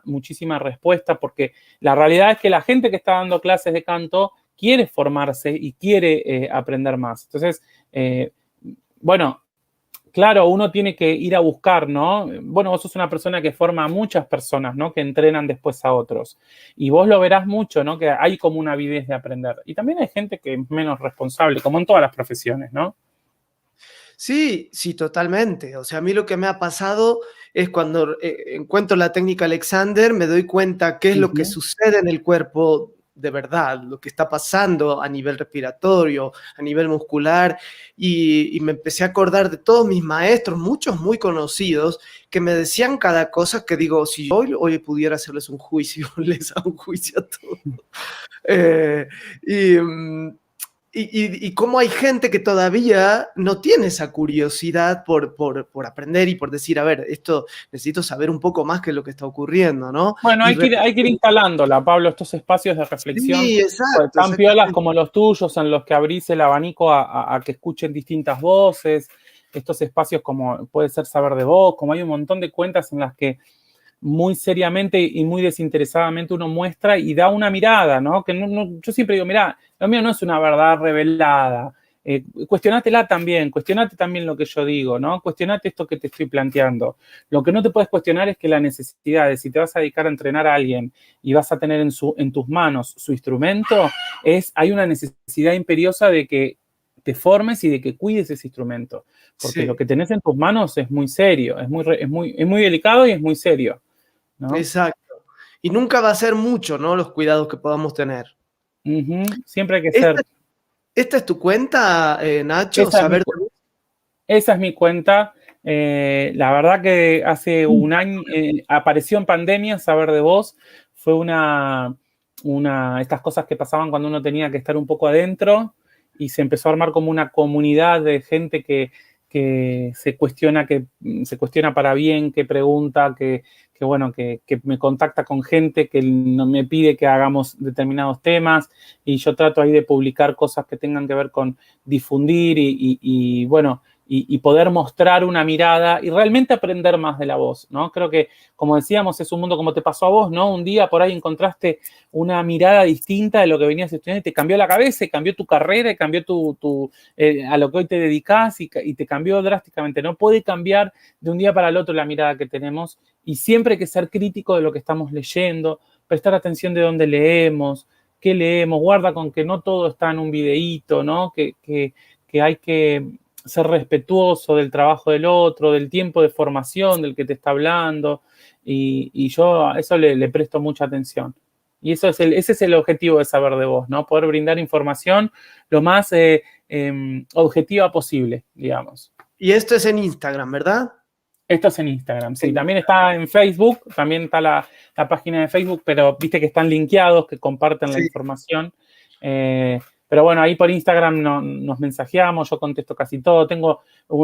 Speaker 2: muchísima respuesta, porque la realidad es que la gente que está dando clases de canto quiere formarse y quiere aprender más. Entonces, bueno, claro, uno tiene que ir a buscar, ¿no? Bueno, vos sos una persona que forma a muchas personas, ¿no? Que entrenan después a otros. Y vos lo verás mucho, ¿no? Que hay como una avidez de aprender. Y también hay gente que es menos responsable, como en todas las profesiones, ¿no?
Speaker 1: Sí, sí, totalmente. O sea, a mí lo que me ha pasado es cuando encuentro la técnica Alexander, me doy cuenta qué es lo que sucede en el cuerpo de verdad, lo que está pasando a nivel respiratorio, a nivel muscular, y me empecé a acordar de todos mis maestros, muchos muy conocidos, que me decían cada cosa que digo, si yo hoy pudiera hacerles un juicio, les hago un juicio a todos. Eh, y, y cómo hay gente que todavía no tiene esa curiosidad por aprender y por decir, a ver, esto necesito saber un poco más qué es lo que está ocurriendo, ¿no?
Speaker 2: Bueno,
Speaker 1: Y
Speaker 2: hay que ir instalándola, Pablo, estos espacios de reflexión,
Speaker 1: sí,
Speaker 2: pues,
Speaker 1: exacto,
Speaker 2: tan piolas
Speaker 1: exactamente.
Speaker 2: como los tuyos, en los que abrís el abanico a que escuchen distintas voces, estos espacios como puede ser Saber de Vos, como hay un montón de cuentas en las que muy seriamente y muy desinteresadamente uno muestra y da una mirada, ¿no? Que yo siempre digo, mirá, lo mío no es una verdad revelada. Cuestionátela también, cuestionate también lo que yo digo, ¿no? Cuestionate esto que te estoy planteando. Lo que no te puedes cuestionar es que la necesidad de si te vas a dedicar a entrenar a alguien y vas a tener en tus manos su instrumento, hay una necesidad imperiosa de que te formes y de que cuides ese instrumento. Porque
Speaker 1: Sí,
Speaker 2: lo que tenés en tus manos es muy serio, es muy delicado y es muy serio, ¿no?
Speaker 1: exacto. Y nunca va a ser mucho, ¿no? Los cuidados que podamos tener.
Speaker 2: Siempre hay que
Speaker 1: ¿Esta,
Speaker 2: ser.
Speaker 1: esta es tu cuenta, Nacho?
Speaker 2: Esa es mi,
Speaker 1: Saber.
Speaker 2: esa es mi cuenta. La verdad que hace un año apareció en pandemia Saber de Vos. Fue estas cosas que pasaban cuando uno tenía que estar un poco adentro, y se empezó a armar como una comunidad de gente que se cuestiona para bien, que pregunta, bueno, que me contacta con gente que me pide que hagamos determinados temas, y yo trato ahí de publicar cosas que tengan que ver con difundir y bueno, y poder mostrar una mirada y realmente aprender más de la voz, ¿no? Creo que, como decíamos, es un mundo como te pasó a vos, ¿no? Un día por ahí encontraste una mirada distinta de lo que venías estudiando y te cambió la cabeza, y cambió tu carrera, y cambió a lo que hoy te dedicás, y te cambió drásticamente. No puede cambiar de un día para el otro la mirada que tenemos, y siempre hay que ser crítico de lo que estamos leyendo, prestar atención de dónde leemos, qué leemos, guarda con que no todo está en un videíto, ¿no? Que hay que ser respetuoso del trabajo del otro, del tiempo de formación del que te está hablando, y yo a eso le presto mucha atención. Y ese es el objetivo de Saber de Vos, ¿no? Poder brindar información lo más objetiva posible, digamos.
Speaker 1: Y esto es en Instagram, ¿verdad?
Speaker 2: Esto es en Instagram, sí. También está en Facebook, también está la página de Facebook, pero viste que están linkeados, que comparten la
Speaker 1: Sí.
Speaker 2: información. Pero bueno, ahí por Instagram nos mensajeamos, yo contesto casi todo.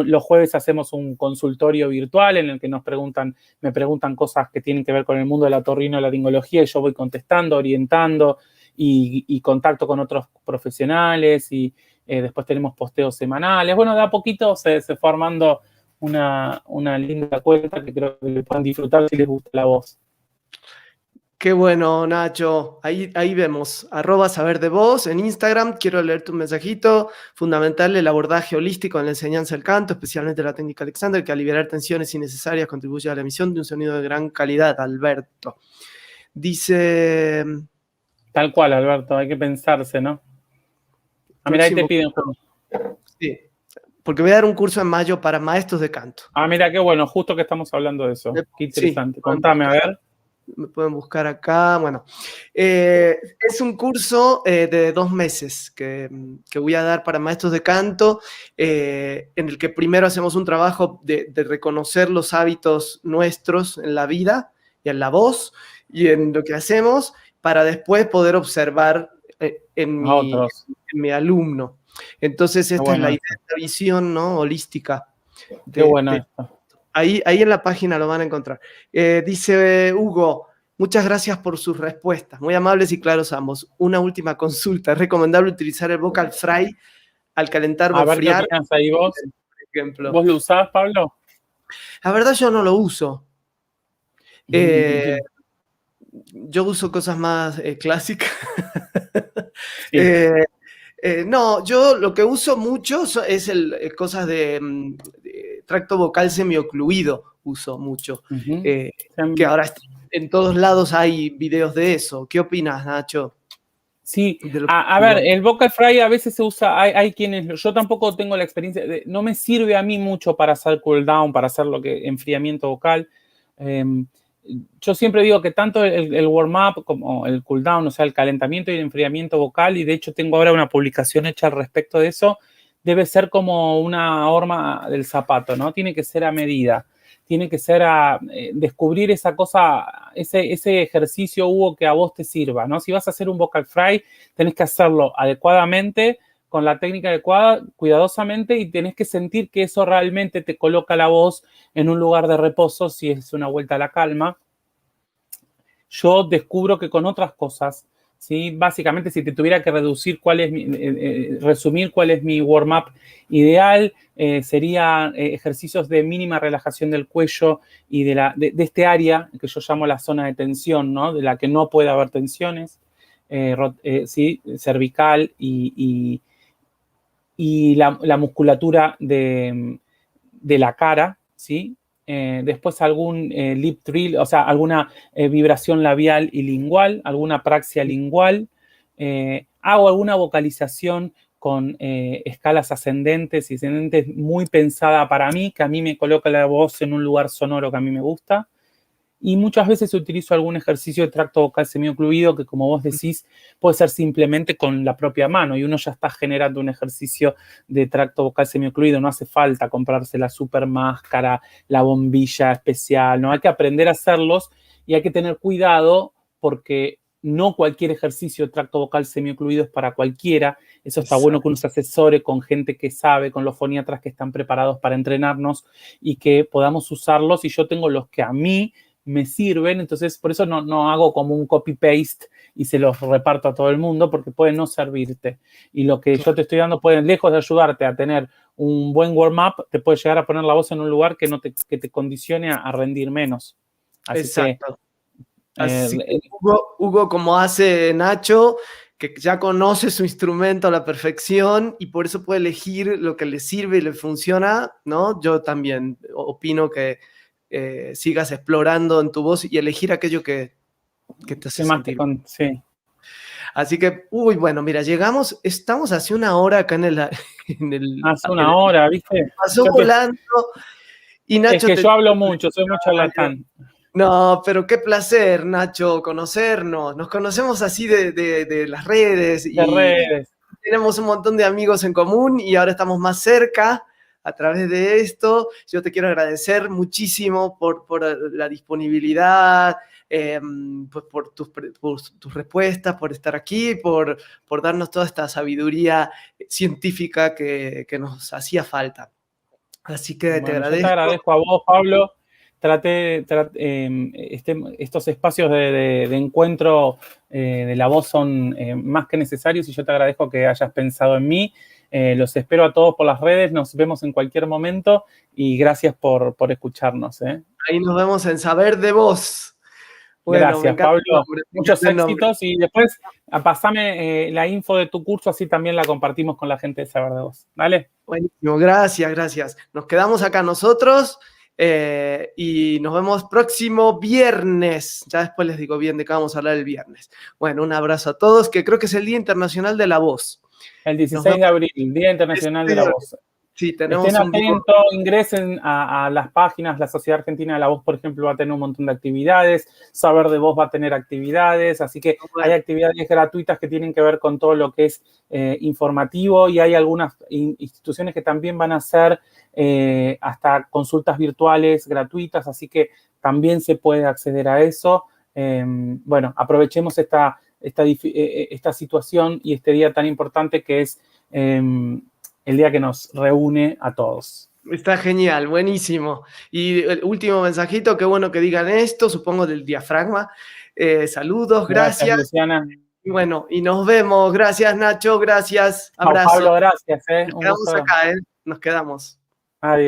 Speaker 2: Los jueves hacemos un consultorio virtual en el que me preguntan cosas que tienen que ver con el mundo de la otorrinolaringología, y yo voy contestando, orientando, y contacto con otros profesionales, y después tenemos posteos semanales. Bueno, de a poquito se fue armando una linda cuenta que creo que le pueden disfrutar si les gusta la voz.
Speaker 1: Qué bueno, Nacho. Ahí vemos. @saber de vos en Instagram. Quiero leer tu mensajito. Fundamental el abordaje holístico en la enseñanza del canto, especialmente la técnica Alexander, que al liberar tensiones innecesarias contribuye a la emisión de un sonido de gran calidad, Alberto. Dice...
Speaker 2: Tal cual, Alberto, hay que pensarse, ¿no? Mira, ahí te piden.
Speaker 1: Sí, porque voy a dar un curso en mayo para maestros de canto.
Speaker 2: Mira, qué bueno, justo que estamos hablando de eso. Qué interesante. Sí, contame, a ver.
Speaker 1: Me pueden buscar acá. Bueno, es un curso de 2 meses que voy a dar para maestros de canto, en el que primero hacemos un trabajo de reconocer los hábitos nuestros en la vida y en la voz y en lo que hacemos, para después poder observar en mi alumno. Entonces, esta es la idea, esta visión, ¿no?, holística.
Speaker 2: Qué bueno esto.
Speaker 1: Ahí en la página lo van a encontrar. Dice Hugo, muchas gracias por sus respuestas, muy amables y claros ambos. Una última consulta, ¿es recomendable utilizar el vocal fry al calentar o enfriar?
Speaker 2: A ver, ¿qué opinas ahí vos? Por ejemplo. ¿Vos lo usás, Pablo?
Speaker 1: La verdad yo no lo uso. Yo uso cosas más clásicas. Sí. No, yo lo que uso mucho es cosas de tracto vocal semiocluido, uso mucho. Que ahora en todos lados hay videos de eso. ¿Qué opinas, Nacho?
Speaker 2: Sí, a ver, el vocal fry a veces se usa, hay quienes, yo tampoco tengo la experiencia, no me sirve a mí mucho para hacer cool down, para hacer enfriamiento vocal. Yo siempre digo que tanto el warm-up como el cool-down, o sea, el calentamiento y el enfriamiento vocal, y de hecho tengo ahora una publicación hecha al respecto de eso, debe ser como una horma del zapato, ¿no? Tiene que ser a medida, tiene que ser a descubrir esa cosa, ese ejercicio, Hugo, que a vos te sirva, ¿no? Si vas a hacer un vocal fry, tenés que hacerlo adecuadamente, con la técnica adecuada, cuidadosamente, y tenés que sentir que eso realmente te coloca la voz en un lugar de reposo, si es una vuelta a la calma. Yo descubro que con otras cosas, ¿sí? Básicamente, si te tuviera que resumir cuál es mi warm-up ideal, sería ejercicios de mínima relajación del cuello y de este área que yo llamo la zona de tensión, ¿no? De la que no puede haber tensiones, ¿sí? Cervical y la musculatura de la cara, ¿sí? Después algún lip trill, o sea, alguna vibración labial y lingual, alguna apraxia lingual. Hago alguna vocalización con escalas ascendentes y descendentes muy pensada para mí, que a mí me coloca la voz en un lugar sonoro que a mí me gusta. Y muchas veces utilizo algún ejercicio de tracto vocal semiocluido que, como vos decís, puede ser simplemente con la propia mano y uno ya está generando un ejercicio de tracto vocal semiocluido. No hace falta comprarse la super máscara, la bombilla especial, ¿no? Hay que aprender a hacerlos y hay que tener cuidado porque no cualquier ejercicio de tracto vocal semiocluido es para cualquiera. Eso está bueno que uno se asesore con gente que sabe, con los foniatras que están preparados para entrenarnos y que podamos usarlos. Y yo tengo los que a mí me sirven, entonces por eso no hago como un copy-paste y se los reparto a todo el mundo, porque puede no servirte. Y lo que yo te estoy dando puede, lejos de ayudarte a tener un buen warm-up, te puede llegar a poner la voz en un lugar que te condicione a rendir menos. Así
Speaker 1: exacto. Así que Hugo, como hace Nacho, que ya conoce su instrumento a la perfección y por eso puede elegir lo que le sirve y le funciona, ¿no? Yo también opino que sigas explorando en tu voz y elegir aquello que te hace sentir.
Speaker 2: Sí.
Speaker 1: Así que, bueno, mira, estamos hace una hora acá en el
Speaker 2: hace una hora, ¿viste?
Speaker 1: Pasó volando. Y Nacho,
Speaker 2: es que yo hablo mucho, soy mucho charlatán.
Speaker 1: No, pero qué placer, Nacho, conocernos. Nos conocemos así de las redes. Tenemos un montón de amigos en común y ahora estamos más cerca a través de esto. Yo te quiero agradecer muchísimo por la disponibilidad, por tus respuestas, por estar aquí, por darnos toda esta sabiduría científica que nos hacía falta. Así que te agradezco.
Speaker 2: Yo te agradezco a vos, Pablo. Estos espacios de encuentro de la voz son más que necesarios y yo te agradezco que hayas pensado en mí. Los espero a todos por las redes, nos vemos en cualquier momento y gracias por escucharnos.
Speaker 1: Ahí nos vemos en Saber de Voz.
Speaker 2: Bueno, gracias, Pablo. Muchos éxitos y después pasame la info de tu curso, así también la compartimos con la gente de Saber de Voz. ¿Vale?
Speaker 1: Buenísimo, gracias. Nos quedamos acá nosotros Y nos vemos próximo viernes. Ya después les digo bien de qué vamos a hablar el viernes. Bueno, un abrazo a todos, que creo que es el Día Internacional de la Voz.
Speaker 2: El 16 de abril, Día Internacional de la Voz.
Speaker 1: Sí, tenemos
Speaker 2: Estén
Speaker 1: un vivo.
Speaker 2: atentos, ingresen a las páginas. La Sociedad Argentina de la Voz, por ejemplo, va a tener un montón de actividades. Saber de Voz va a tener actividades. Así que hay actividades gratuitas que tienen que ver con todo lo que es informativo, y hay algunas instituciones que también van a hacer hasta consultas virtuales gratuitas. Así que también se puede acceder a eso. Bueno, aprovechemos esta situación y este día tan importante que es el día que nos reúne a todos.
Speaker 1: Está genial, buenísimo. Y el último mensajito, qué bueno que digan esto, supongo del diafragma. Saludos, gracias.
Speaker 2: Luciana.
Speaker 1: Y bueno, y nos vemos. Gracias, Nacho, gracias.
Speaker 2: Abrazo. Pablo, gracias.
Speaker 1: Nos quedamos acá, nos quedamos.
Speaker 2: Adiós.